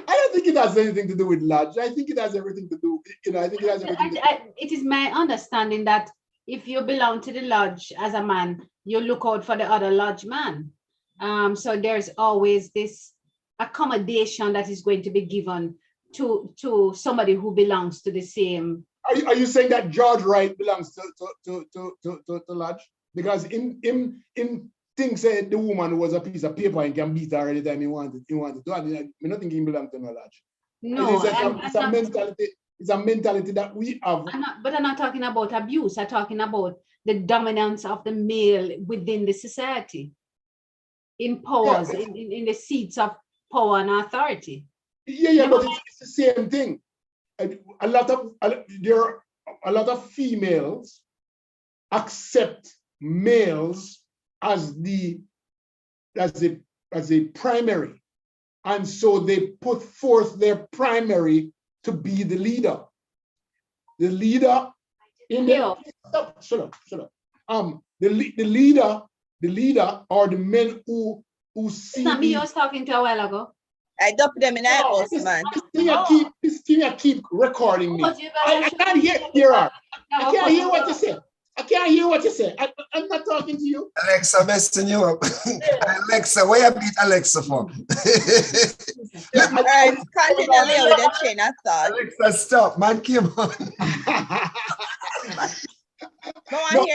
I don't think it has anything to do with lodge. I think it has everything to do, I think it has everything to do. It is my understanding that if you belong to the lodge as a man, you look out for the other lodge man. So there's always this accommodation that is going to be given to somebody who belongs to the same. Are you saying that George Wright belongs to lodge? Because in things said the woman was a piece of paper and can beat her anytime he wanted to. I don't think he belongs to no lodge. No, it's a mentality that we have. But I'm not talking about abuse. I'm talking about the dominance of the male within the society, in powers, in the seats of power and authority. Yeah, but it's the same thing. A lot of females accept males as a primary, and so they put forth their primary to be the leader. The leader in the shut up. The leader or the men who see. It's not me. I was talking to a while ago. I dumped them in the house, man. This thing keep recording me. I can't hear her. I can't hear what you say. I can't hear what you say. I'm not talking to you. Alexa messing you up. Alexa, where you beat Alexa for? I'm continually with a chain of thought. Alexa, stop, man. Come on.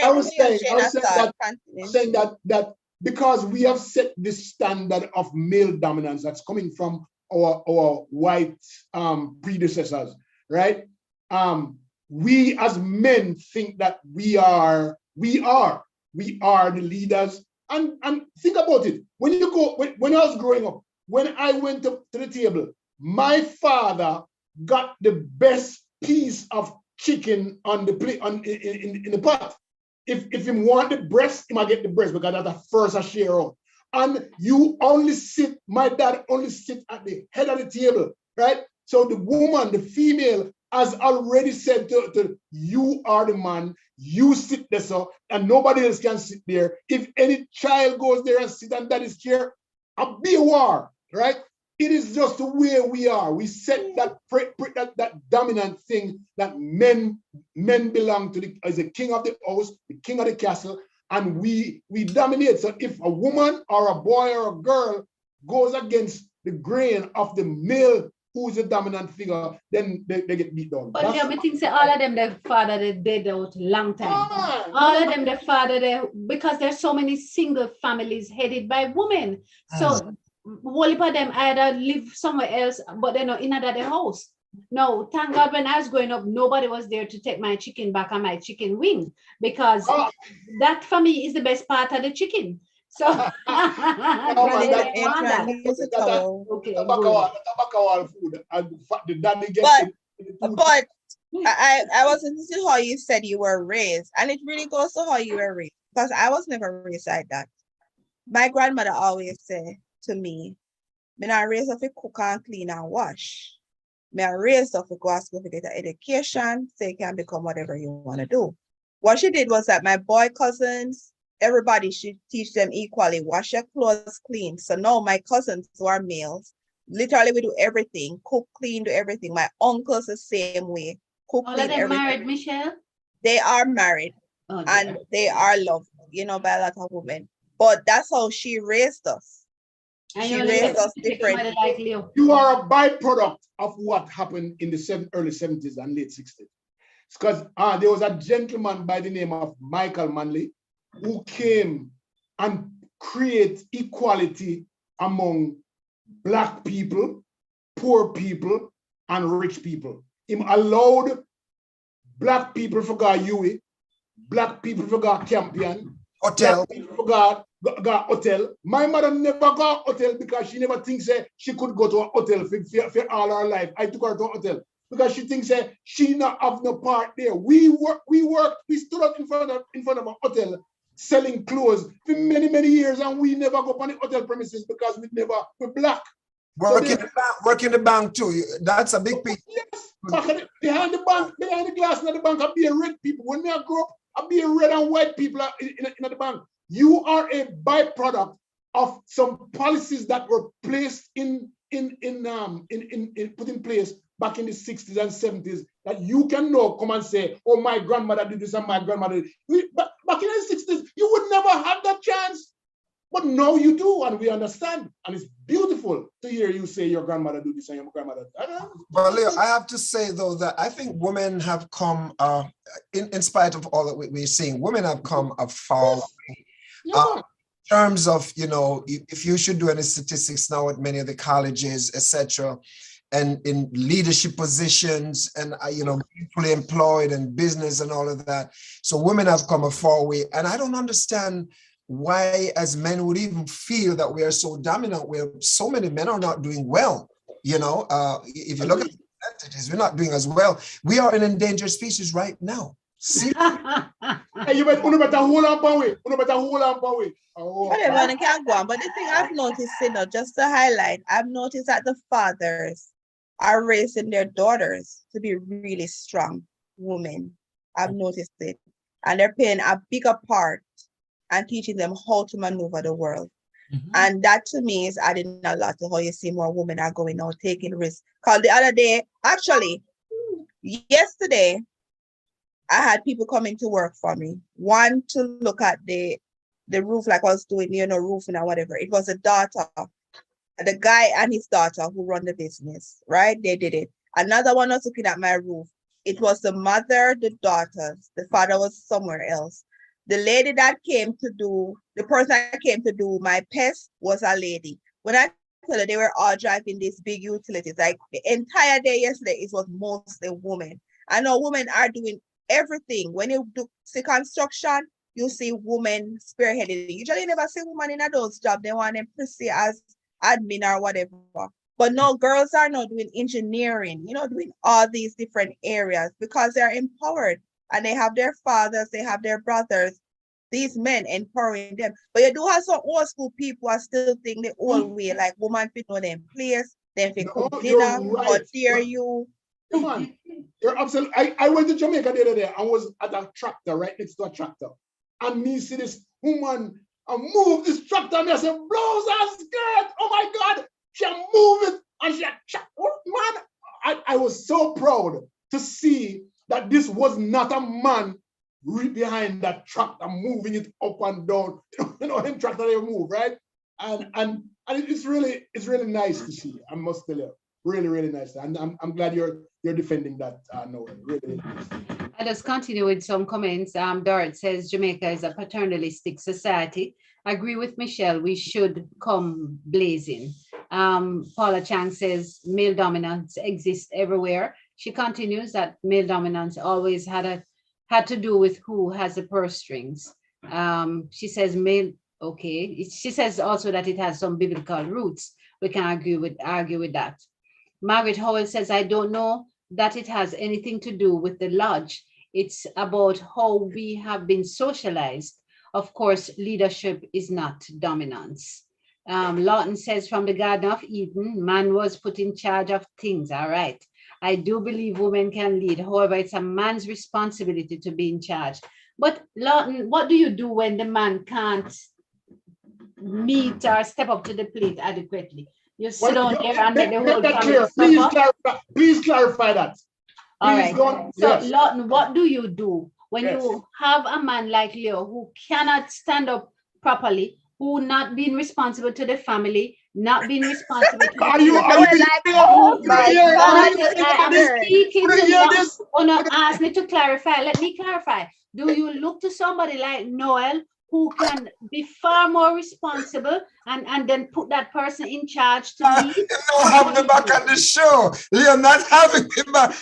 I was saying that because we have set this standard of male dominance that's coming from our white predecessors, right? We as men think that we are the leaders. And think about it. When I was growing up, when I went up to the table, my father got the best piece of chicken on the plate in the pot. If him want the breast, he might get the breast because that's the first I share out. And my dad only sit at the head of the table, right? So the woman, the female, has already said to you are the man, you sit there, so, and nobody else can sit there. If any child goes there and sit on daddy's chair, a be a war, right? It is just the way we are. We set that dominant thing that men belong to as the king of the house, the king of the castle, and we dominate. So if a woman or a boy or a girl goes against the grain of the male who's a dominant figure, then they get beat down. But yeah, I think say all of them, the father they dead out long time. All of them, the father because there's so many single families headed by women. So whole heap of them either live somewhere else, but they're not in another house. No, thank God when I was growing up, nobody was there to take my chicken back and my chicken wing, because that for me is the best part of the chicken. So but I wasn't listening how you said you were raised, and it really goes to how you were raised, because I was never raised like that. My grandmother always said to me, "Me not raised up to cook and clean and wash. Me are raised up to go to school to get an education so you can become whatever you want to do." What she did was that my boy cousins, everybody should teach them equally. Wash your clothes clean. So now my cousins who are males, literally we do everything. Cook, clean, do everything. My uncles the same way. Cook, all clean, of them everything. married, Michelle? They are married and they are loved, by a lot of women. But that's how she raised us. She raised us differently. Like you are a byproduct of what happened in the early 70s and late 60s. Because there was a gentleman by the name of Michael Manley who came and create equality among Black people, poor people, and rich people. He allowed Black people forgot Huey, Black people forgot Campion, Hotel. Black people forgot hotel. My mother never got hotel because she never thinks she could go to a hotel for all her life. I took her to a hotel because she thinks she not have no part there. We stood up in front of a hotel selling clothes for many years, and we never go on the hotel premises because we're Black. Work in the bank too. That's a big piece. Yes, behind the bank, behind the glass in the bank, are being red people. When I grow up, are being red and white people in the bank. You are a byproduct of some policies that were placed put in place back in the 60s and 70s that you can now come and say, oh, my grandmother did this and my grandmother did this. But back in the 60s, you would never have that chance. But now you do, and we understand. And it's beautiful to hear you say your grandmother do this and your grandmother. Well, Leo, I have to say, though, that I think women have come, in spite of all that we're seeing, women have come a far way. In terms of, you know, if you should do any statistics now at many of the colleges, etc., and in leadership positions and, you know, fully employed and business and all of that. So women have come a far way. And I don't understand why as men would even feel that we are so dominant, where so many men are not doing well. You know, if you look at the percentages, we're not doing as well. We are an endangered species right now. See? Hey, you better hold on, Bowie. You better hold on, Bowie. Everyone can go on, but the thing I've noticed, you know, just to highlight, I've noticed that the fathers are raising their daughters to be really strong women. I've noticed it. And they're playing a bigger part and teaching them how to maneuver the world. Mm-hmm. And that to me is adding a lot to how you see more women are going out, taking risks. Because the other day, actually, yesterday, I had people coming to work for me. One to look at the roof, like I was doing, you know, roofing or whatever. It was a daughter, the guy and his daughter who run the business, right? They did it. Another one was looking at my roof. It was the mother, the daughters. The father was somewhere else. The lady that came to do, the person that came to do my pest was a lady. When I tell her, they were all driving these big utilities. Like the entire day yesterday, it was mostly women. I know women are doing everything. When you do see construction, you see women spearheading. Usually you never see women in those jobs. They want them to see as admin or whatever. But no, girls are now doing engineering, you know, doing all these different areas because they're empowered and they have their fathers, they have their brothers, these men empowering them. But you do have some old school people who are still thinking the old way, like woman fit know them place, then fit cook dinner, or tear you. Come on. You're absolutely. I went to Jamaica the other day and was at a tractor, right next to a tractor. And me see this woman move this tractor and I said, blows her skirt. Oh my God. She moved it and she man. I was so proud to see that this was not a man behind that tractor moving it up and down. You know, them tractor they move, right? And it's really nice to see. I must tell you. Really, really nice. And I'm glad you're defending that, Noel. Really nice. I just continue with some comments. Dart says Jamaica is a paternalistic society. I agree with Michelle. We should come blazing. Paula Chang says male dominance exists everywhere. She continues that male dominance always had to do with who has the purse strings. She says male. Okay. She says also that it has some biblical roots. We can argue with that. Margaret Howell says, I don't know that it has anything to do with the lodge. It's about how we have been socialized. Of course, leadership is not dominance. Lawton says, from the Garden of Eden, man was put in charge of things. All right. I do believe women can lead. However, it's a man's responsibility to be in charge. But Lawton, what do you do when the man can't meet or step up to the plate adequately? You sit down there and let the whole family. Please clarify that. All right. So, yes. Lawton, what do you do when you have a man like Leo who cannot stand up properly, who not being responsible to the family, not being responsible to the I'm speaking to you. Oh no, ask me to clarify. Let me clarify. Do you look to somebody like Noel who can be far more responsible and then put that person in charge to lead? You don't have me back on the show. You're not having me back.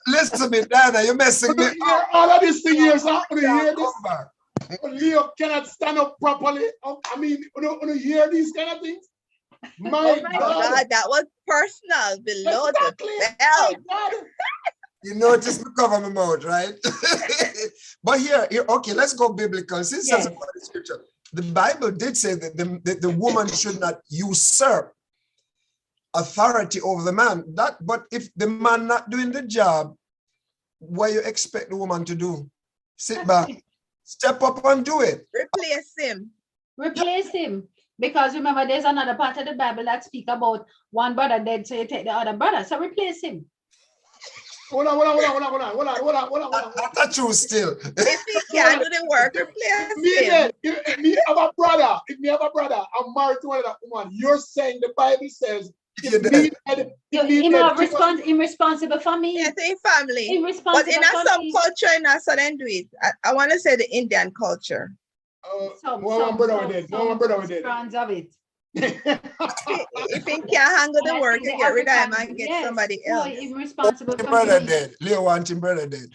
Listen to me, Dana, you're messing me up. All of these things Leo cannot stand up properly. I mean, you hear these kind of things? My God, that was personal below the belt. You notice me cover my mouth, right? But here, okay, let's go biblical. Since that's about the scripture, the Bible did say that the woman should not usurp authority over the man. But if the man not doing the job, what you expect the woman to do? Sit back, step up and do it. Replace him. Replace him. Because remember, there's another part of the Bible that speak about one brother dead, so you take the other brother. So replace him. Hold on. That's true still. If he can't do the work, replace him. If me have a brother, I'm married to another woman, you're saying the Bible says irresponsible for me. Yes, in family. Irresponsible but in some culture, in so then do it. I want to say the Indian culture. One brother did. Of it. If he can't handle the work, you get rid of him and get somebody else. Irresponsible. Brother dead. Leo want him brother dead.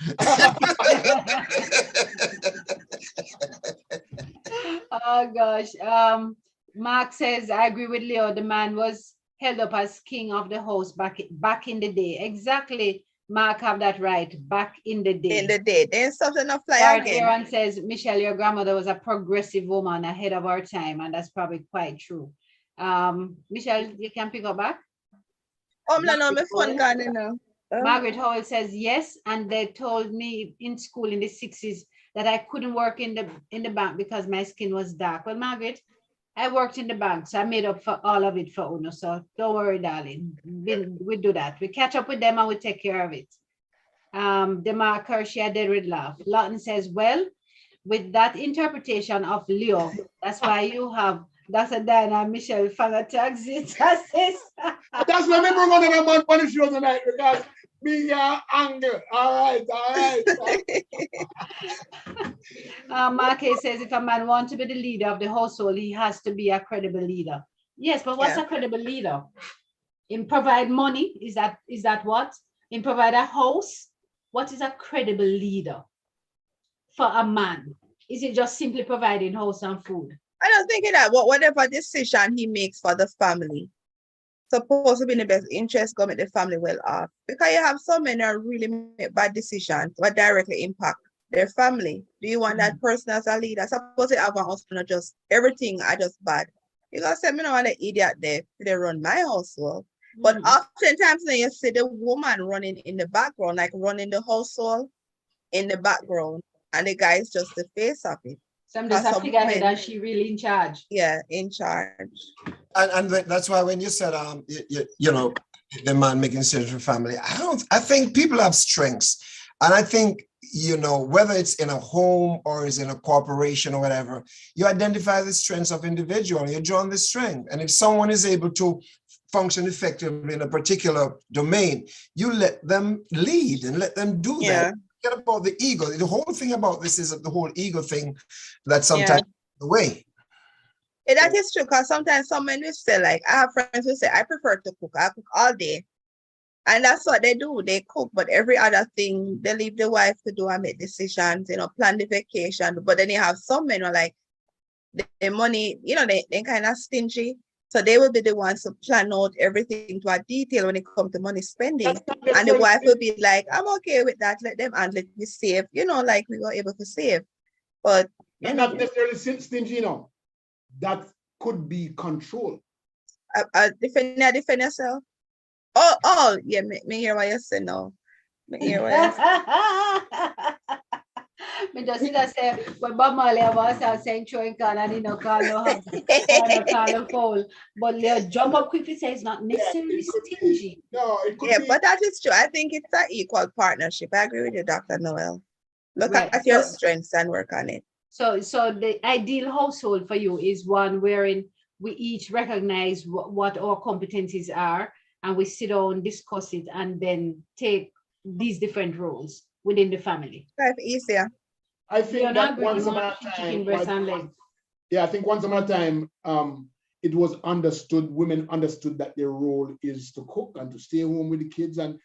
Oh gosh. Mark says, I agree with Leo. The man was held up as king of the house back in the day. Exactly. Mark have that right. Back in the day. In the day. Then something not fly again. Aaron says, Michelle, your grandmother was a progressive woman ahead of our time, and that's probably quite true. Michelle, you can pick up back. No, my phone gone now. Margaret Howell says yes, and they told me in school in the 60s that I couldn't work in the bank because my skin was dark. Well, Margaret, I worked in the bank, so I made up for all of it for Uno. So don't worry, darling. We do that. We catch up with them and we take care of it. Demar Kershia did with laugh. Lawton says, well, with that interpretation of Leo, that's why you have Dr. Diana and Michelle Fanga to exit. That's why we bring on a man on the show tonight, because me anger. All right. Mark says, if a man wants to be the leader of the household, he has to be a credible leader. Yes, but what's a credible leader? In provide money, is that what? In provide a house? What is a credible leader for a man? Is it just simply providing house and food? I don't think that whatever decision he makes for the family, supposed to be in the best interest, go make the family well off. Because you have so many who really make bad decisions that directly impact their family. Do you want that person as a leader? Suppose you have a husband, just everything are just bad. You gotta say, me no want an idiot there, they run my household. But oftentimes when you see the woman running in the background, like running the household in the background, and the guy is just the face of it. Somebody's a figurehead and she really in charge. Yeah, in charge. And that's why when you said you know, the man making decisions for family, I think people have strengths. And I think, you know, whether it's in a home or is in a corporation or whatever, you identify the strengths of individual, you draw on the strength. And if someone is able to function effectively in a particular domain, you let them lead and let them do that. Forget about the ego. The whole thing about this is the whole ego thing that sometimes the way. That is true, because sometimes some men will say, like, I have friends who say, I prefer to cook. I cook all day. And that's what they do. They cook, but every other thing, they leave the wife to do and make decisions, you know, plan the vacation. But then you have some men who are like, the money, you know, they kind of stingy. So they will be the ones to plan out everything to a detail when it comes to money spending. And the wife will be like, I'm okay with that. Let them and let me save, you know, like we were able to save. But not necessarily stingy, you know. That could be control. Defend yourself. Oh, yeah, me hear what you say now. Me hear what you say. Me just see that say when Bob Marley was saying throwing can and you know call no foul. But Leo jump up quickly say it's not necessarily stingy. No, it could be. But that is true. I think it's an equal partnership. I agree with you, Dr. Noel. Look at your strengths and work on it. So the ideal household for you is one wherein we each recognize what our competencies are and we sit down, discuss it, and then take these different roles within the family. Life easier. I think that once upon a time, I think once upon a time, it was understood, women understood that their role is to cook and to stay home with the kids. And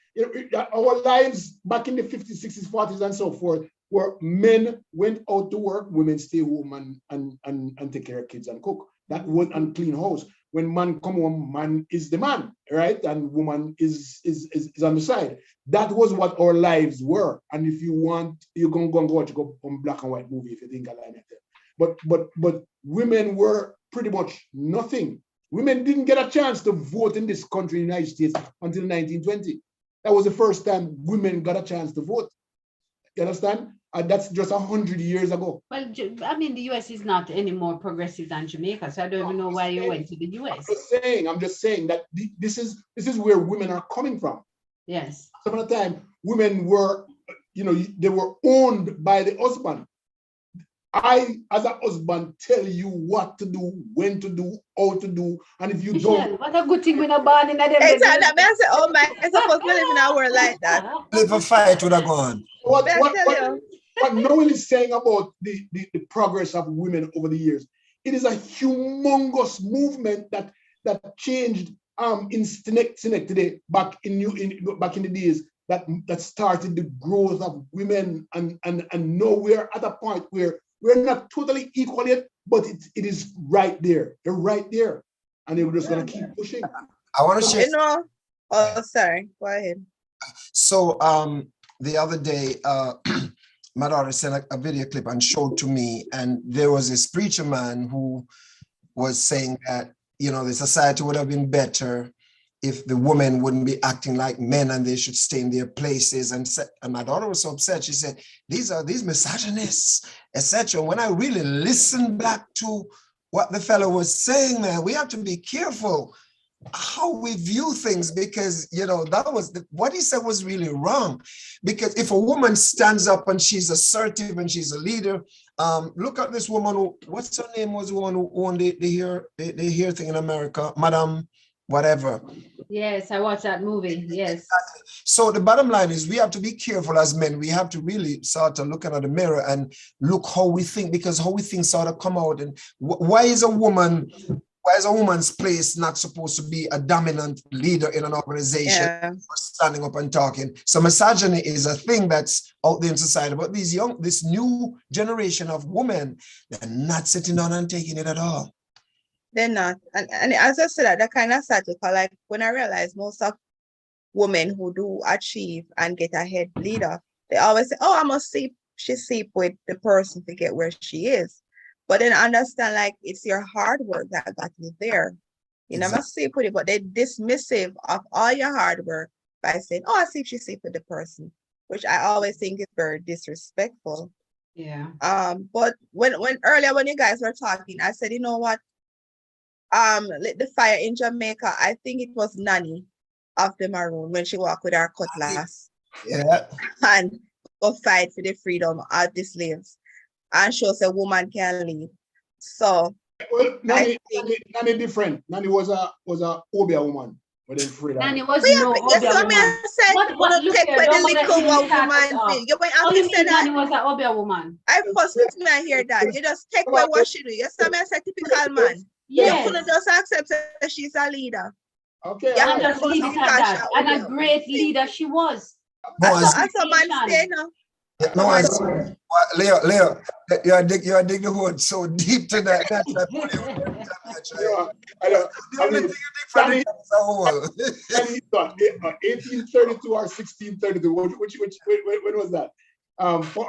our lives back in the 50s, 60s, 40s, and so forth, where men went out to work, women stay home and take care of kids and cook. That was and clean house. When man come home, man is the man, right? And woman is on the side. That was what our lives were. And if you want, you can go and watch a black and white movie if you think I like that. But women were pretty much nothing. Women didn't get a chance to vote in this country, in the United States, until 1920. That was the first time women got a chance to vote. You understand? And that's just 100 years ago. Well, I mean, the US is not any more progressive than Jamaica, so I don't even know why you went to the US. I'm just saying that this is where women are coming from. Yes. Some of the time, women were, they were owned by the husband. I, as a husband, tell you what to do, when to do, how to do, and if you don't. What a good thing when a born in a them. Exactly. I say, oh my, I'm supposed to live in a world like that. Live a fight with a gun. What Noel is saying about the progress of women over the years, it is a humongous movement that changed in Schenectady back in the days that started the growth of women, and now we're at a point where we're not totally equal yet, but it is right there. They're right there, and they're just gonna keep pushing. I want to share. Oh, sorry. Go ahead. So the other day, my daughter sent a video clip and showed to me, and there was this preacher man who was saying that, the society would have been better if the women wouldn't be acting like men and they should stay in their places. And my daughter was so upset. She said, these are these misogynists, etc. When I really listened back to what the fellow was saying, man, we have to be careful how we view things, because that was what he said was really wrong. Because if a woman stands up and she's assertive and she's a leader, look at this woman who, what's her name, was the one who owned the hair thing in America, Madam whatever. Yes, I watched that movie. Yes. Exactly. So the bottom line is we have to be careful as men. We have to really start to look at the mirror and look how we think, because how we think sort of come out. And why is a woman's place not supposed to be a dominant leader in an organization, or standing up and talking? So misogyny is a thing that's out there in society. But this new generation of women, they're not sitting down and taking it at all. They're not. And as I said, that kind of sad, because like when I realized most of women who do achieve and get ahead leader, they always say, oh, I must sleep with the person to get where she is. But then understand, like, it's your hard work that got you there. You never sleep with it, but they're dismissive of all your hard work by saying, oh, I see if she sleep with the person, which I always think is very disrespectful. Yeah. But when earlier when you guys were talking, I said, you know what? Lit the fire in Jamaica. I think it was Nanny of the Maroon when she walked with her cutlass. Yeah. And go fight for the freedom of the slaves. And shows a woman can lead. So Nanny different. Nanny was a Obia woman. Nanny was no Obia woman. What look here, Nanny was an Obia woman. I first me hear that. You just take away what she do. You see me say typical man. Yes. You couldn't just accept that she's a leader. Okay. Yeah, just leave it at that. And a great leader she was. As a man stay now. No, Leo, you're digging the hood so deep to that. The only thing you dig from it is a hole. 1832 or 1632. When was that? For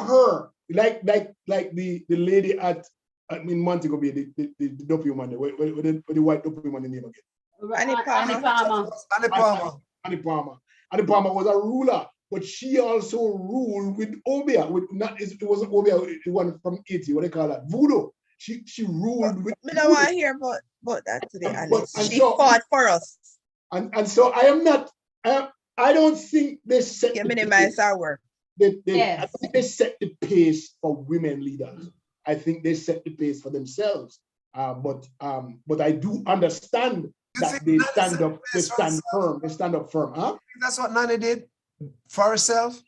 her, like the lady at Montego Bay, the dopey woman, with the white dopey woman name again. Annie Palmer was a ruler. But she also ruled with Obia. It wasn't Obia, the one from Haiti. What they call that? Voodoo. She ruled with. I don't want to hear about that today. She fought for us. And so I am not. I don't think they set. You minimize our work. I think they set the pace for women leaders. I think they set the pace for themselves. But I do understand that they stand up. They stand firm. They stand up firm. Huh? That's what Nanny did for herself?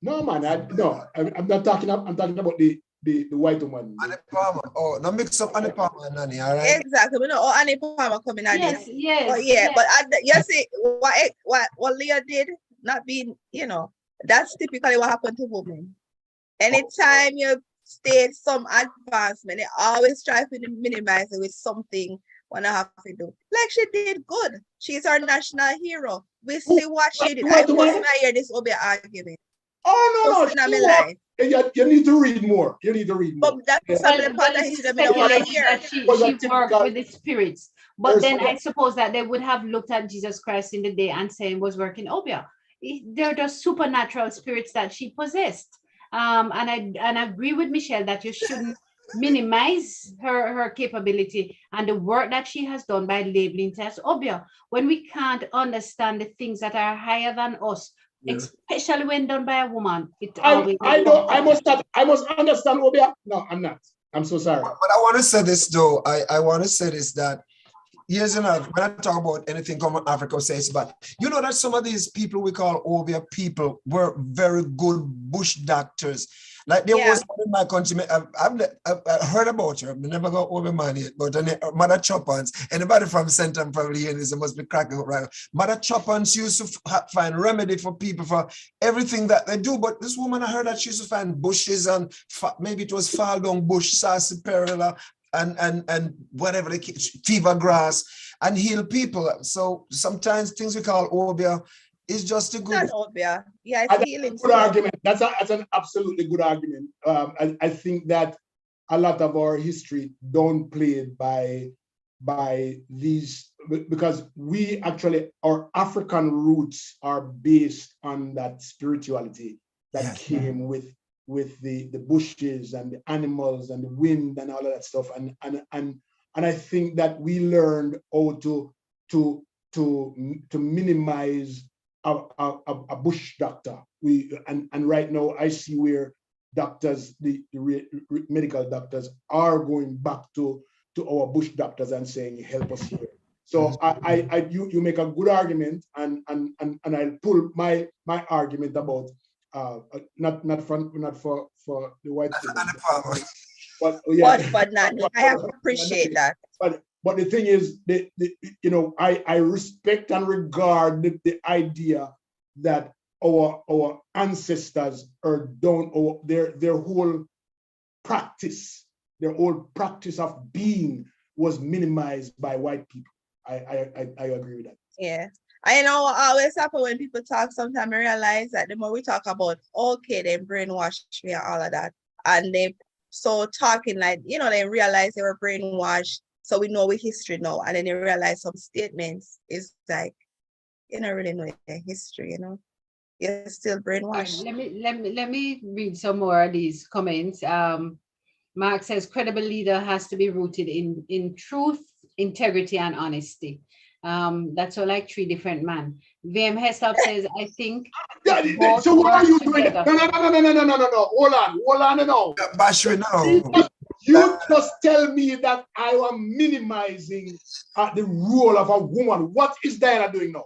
No, man. I'm not talking. I'm talking about the white woman. Annie Palmer. Oh, now mix up Annie Palmer and Nanny. All right. Exactly. We know Annie Palmer coming at this. Yes. But you see what Leah did, not being, that's typically what happened to women. Anytime you state some advancement, they always try to minimize it with something when I have to do. Like she did good. She's our national hero. We see what she did. I hear this Obia argument. Oh no, you need to read more. You need to read more. But that's some of the part of history that I want to hear. That she worked with the spirits. But then I suppose that they would have looked at Jesus Christ in the day and saying was working Obia. They're just supernatural spirits that she possessed. And I agree with Michelle that you shouldn't minimize her capability and the work that she has done by labeling it as Obia. When we can't understand the things that are higher than us, especially when done by a woman, I must understand Obia. No, I'm not. I'm so sorry. But I want to say this though. I want to say this, that years enough, when I talk about anything coming from Africa, says, but you know that some of these people we call Obia people were very good bush doctors. Like there was one in my country, I've heard about her. I've never got over man yet, but Mother Choppans, anybody from Central probably hearing this, it must be cracking up right. Mother Choppans used to find remedy for people for everything that they do. But this woman, I heard that she used to find bushes and maybe it was fall down bush, sarsaparilla, and whatever they fever grass and heal people. So sometimes things we call Obia is just a good. It's not Obia. Yeah, it's healing. Good argument. That's an absolutely good argument. I think that a lot of our history downplayed by these, because we actually, our African roots are based on that spirituality that came with the bushes and the animals and the wind and all of that stuff. And I think that we learned how to minimize a bush doctor. And right now I see where doctors, the medical doctors, are going back to our bush doctors and saying, help us here. So you make a good argument, and I'll pull my argument about not for the white people. But I appreciate that. But the thing is, I respect and regard the idea that our ancestors are done, their whole practice of being was minimized by white people. I agree with that. Yeah. I know always happen when people talk, sometimes I realize that the more we talk about, okay, they brainwashed me and all of that. And they so talking like, they realize they were brainwashed. So we know with history now. And then they realize some statements is like, you don't really know your history, You're still brainwashed. Let me read some more of these comments. Mark says, credible leader has to be rooted in truth, integrity, and honesty. That's all like three different men. VM Heslop says, I think. So what are you doing? No. Hold on, no. Bashir, no. You just tell me that I am minimizing the role of a woman. What is Diana doing now?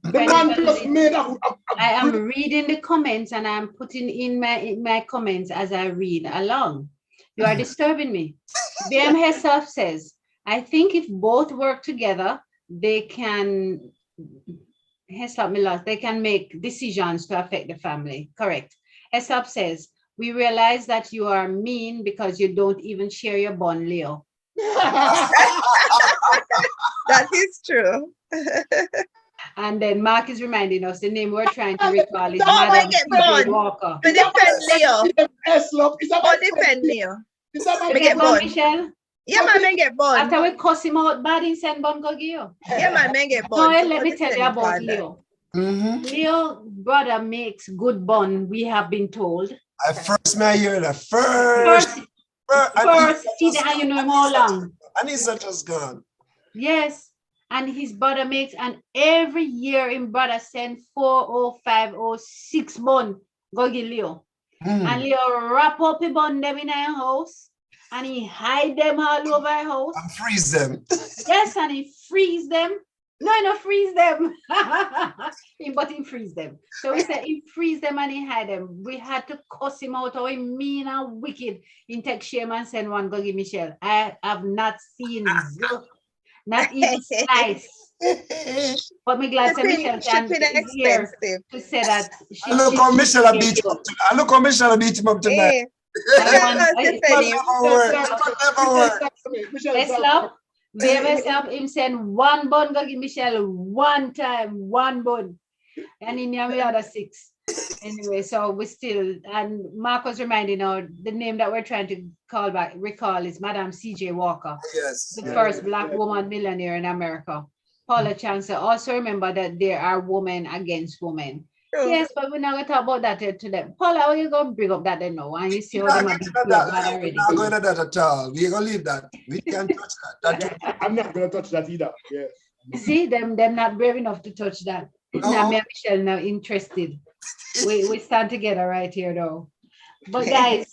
The man just made I am reading the comments and I'm putting in my comments as I read along. You are disturbing me. VM herself says, I think if both work together, they can make decisions to affect the family. Correct. Hesop says, we realize that you are mean because you don't even share your bond, Leo. That is true. And then Mark is reminding us the name we're trying to recall is Madam T.J. Walker. To defend Leo. Defend Leo. Get bond, Michelle? Yeah, man, get bond. After we cuss him out bad, he send bond go give you. Yeah, man, get bond. No, let me tell you about Leo. Leo brother makes good bond, we have been told. I first met you the first. See that you know him all along. And he's not just gone. Yes. And his brother makes, and every year in brother send 4 or 5 or 6 bun go give Leo. And Leo wrap up a bun them in our house and he hide them all over our house. And freeze them. Yes, and he freeze them. No, he not freeze them. But he freeze them. So he said he freeze them and he hide them. We had to cuss him out, how he mean and wicked. He take shame and send one go give Michelle. I have not seen not even slice. But me glad Michelle can is here to say that. Look how Michelle beat him up. Look how Michelle beat him up tonight. Him send 1 bun go give Michelle 1 time, 1 bun. And in the other 6. Anyway, so we still, and Mark was reminding the name that we're trying to recall is Madam C.J. Walker. Yes. The first Black woman millionaire in America. Paula Chancellor. Also remember that there are women against women. True. Yes, but we're not going to talk about that today. Paula, how are you going to bring up that then now? And you see how them are being already. We're not going to that at all. We're going to leave that. We can't touch that. I'm not going to touch that either. Yes. See, them not brave enough to touch that. No. Now, me and Michelle now interested. We stand together right here though. But guys,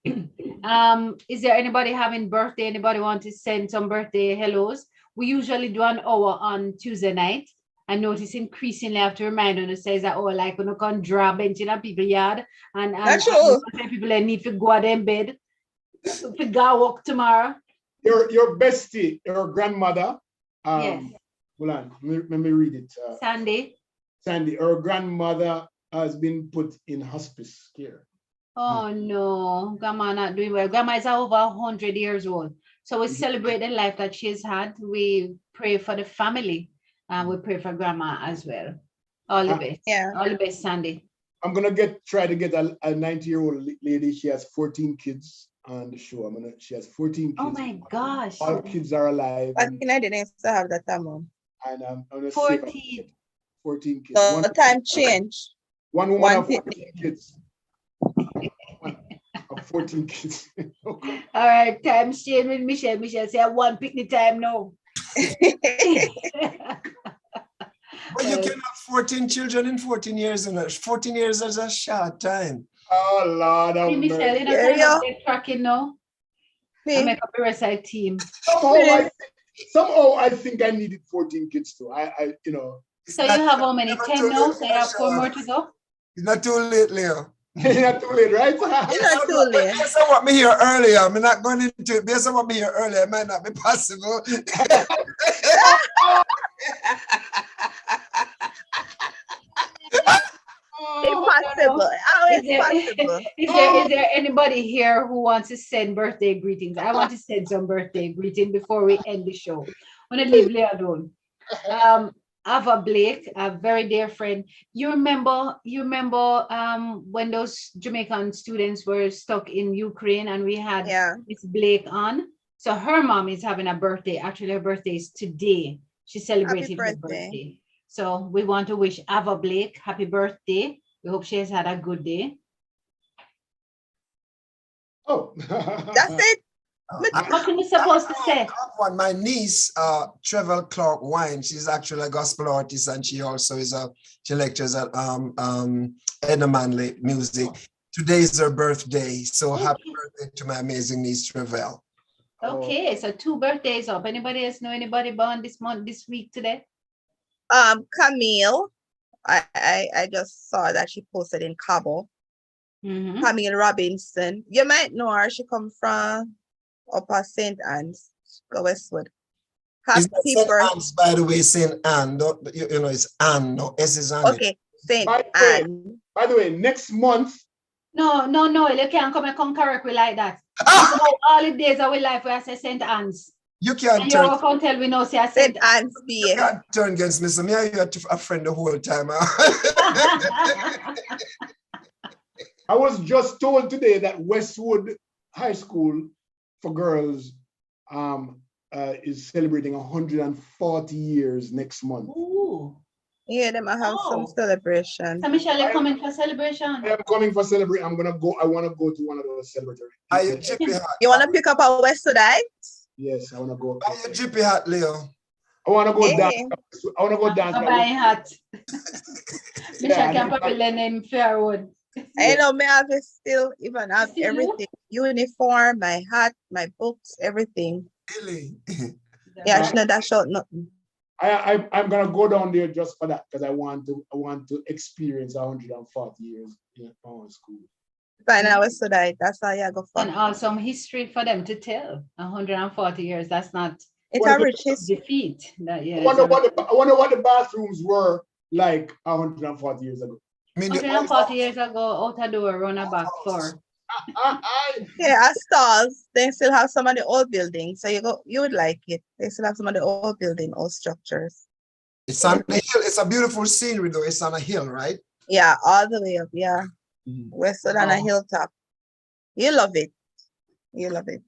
is there anybody having birthday? Anybody want to send some birthday hellos? We usually do an hour on Tuesday night. I notice increasingly I have to remind them, it says that, like, when you can draw bench in a people yard and people need to go out in bed to go walk tomorrow. Your bestie, your grandmother, yes. Hold on, let me read it. Sandy, her grandmother has been put in hospice care. Oh no, Grandma not doing well. Grandma is over 100 years old. So we celebrate the life that she's had. We pray for the family. And we pray for Grandma as well. All the best. Yeah. All the best, Sandy. I'm gonna try to get a 90-year-old lady. She has 14 kids on the show. She has 14 kids. Oh my gosh. All kids are alive. I didn't still have that time. And I'm gonna 14. 14 kids. So the time change. One woman of 14 kids. 14 kids. Okay. All right, time change with Michelle. Michelle say one picnic time now. But you can have 14 children in 14 years, and 14 years is a short time. Oh Lord, Michelle, you know, tracking now. I make up the rest of the team. Somehow I think I needed 14 kids too. you know. So you have how many? 10 now? So you have 4 more to go? It's not too late, Leo. It's not too late, right? It's not too late. Based on what me here earlier, I'm not going into it. Based on what me here earlier, it might not be possible. Impossible. Always possible. Is there anybody here who wants to send birthday greetings? I want to send some birthday greetings before we end the show. I'm gonna leave Leah alone. Ava Blake, a very dear friend. You remember when those Jamaican students were stuck in Ukraine and we had Miss Blake on? So her mom is having a birthday. Actually, her birthday is today. She celebrated her birthday. So we want to wish Ava Blake happy birthday. We hope she has had a good day. Oh, that's it. What are you supposed to say? My niece, Trevor Clark Wine, she's actually a gospel artist, and she also she lectures at Edna Manley Music. Today is her birthday, so happy birthday to my amazing niece Trevor. Okay, so 2 birthdays up. Anybody else know anybody born this week today? Camille. I just saw that she posted in Cabo. Mm-hmm. Camille Robinson. You might know her. She come from Upper St. Anne's, go Westwood. Happy birthday. By the way, St. Anne. You know, it's Anne. No, S is on okay, St. Anne. By the way, next month. No. You can't come correct me like that. All the days of our life we say St. Anne's. You can't and turn. You can't tell we know say St. Anne's. You can't turn against me. So me and you are a friend the whole time. I was just told today that Westwood High School for girls is celebrating 140 years next month. Ooh. Yeah, they might have some celebration. So Michelle, you're coming for celebration? I am coming for celebration. I want to go to one of those celebratory. You want to pick up our Westwoodite? Yes, I want to go. Are you Jippy hat, Leo? I want to go dance. I want to go dance. I'm buying hat. Michelle can probably learn in Fairwood. I know, may have still even have everything. Uniform, my hat, my books, everything. Really? Yeah, she know that short nothing. I'm gonna go down there just for that because I want to experience 140 years in our school. Fine, I was so that's how you go for. And also history for them to tell. 140 years. That's not. It's a rich history. Defeat. I wonder what the bathrooms were like 140 years ago. 140 years ago, out a door, run a back door. Yeah, as stalls, they still have some of the old buildings. So you would like it. They still have some of the old building, old structures. It's on the hill. It's a beautiful scenery though. It's on a hill, right? Yeah, all the way up. Yeah. We're stood on a hilltop. You love it. You love it.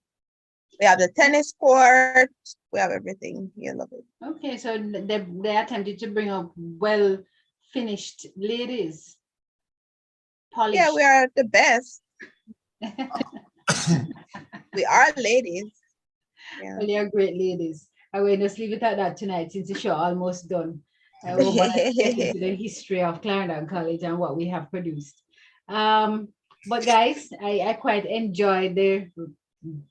We have the tennis court. We have everything. You love it. Okay, so they attempted to bring up well finished ladies. Polished. Yeah, we are the best. We are ladies. Yeah. Well, you're great ladies. I will just leave it at that tonight since the show almost done. I will want to get into the history of Clarendon College and what we have produced. But guys, I quite enjoyed the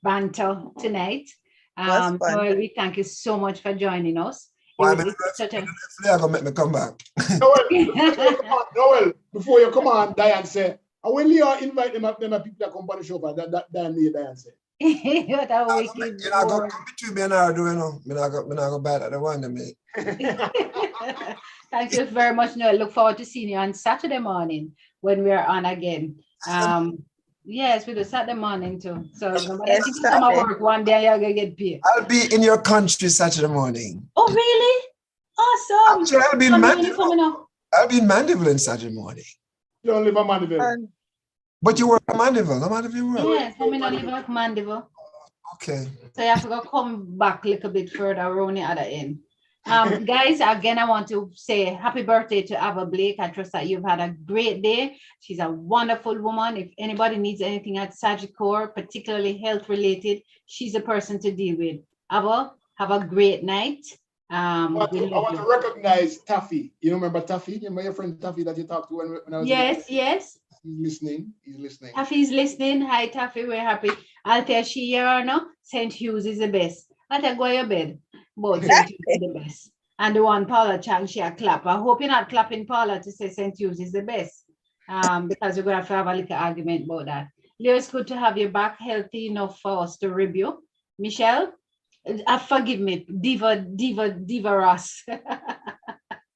banter tonight. Noel, we thank you so much for joining us. I'm going to make me come back. Noel, before you come on, Diane say, I will you invite them people that come on the show for that Diane say. What a wicked you know, go come between me and her, do you know? I'm not go bad at the one to me. Thank you very much, Noel. Look forward to seeing you on Saturday morning when we are on again. Yes, we do Saturday morning too. So yes, you come to work one day, you're gonna get paid. I'll be in your country Saturday morning. Oh, really? Awesome. Actually, I'll be in Mandeville. I'll be in Mandeville on Saturday morning. You don't live in Mandeville. But you work in Mandeville, no Mandeville work? Yes, I mean I live in Mandeville. Okay. So you have to go come back a little bit further around the other end. Guys, again, I want to say happy birthday to Ava Blake. I trust that you've had a great day. She's a wonderful woman. If anybody needs anything at Sagicor, particularly health related, she's the person to deal with. Ava, have a great night. I want to recognize Taffy. You remember Taffy? You remember your friend Taffy that you talked to when I was Yes. He's listening. Taffy's listening. Hi, Taffy. We're happy. I'll tell she here or no. St. Hughes is the best. I'll tell go to your bed. But St. Hughes is the best. And the one Paula Chang, she a clap. I hope you're not clapping Paula to say St. Hughes is the best. Because we're going to have a little argument about that. Leo, it's good to have you back, healthy enough for us to review. Michelle, forgive me, Diva Ross. I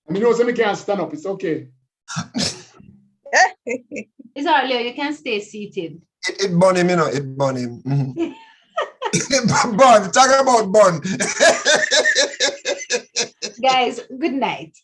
mean, you know, so we can't stand up. It's okay. It's all right, Leo. You can stay seated. It burn him, you know. It burn him. Bun. Talk about bun. Guys, good night.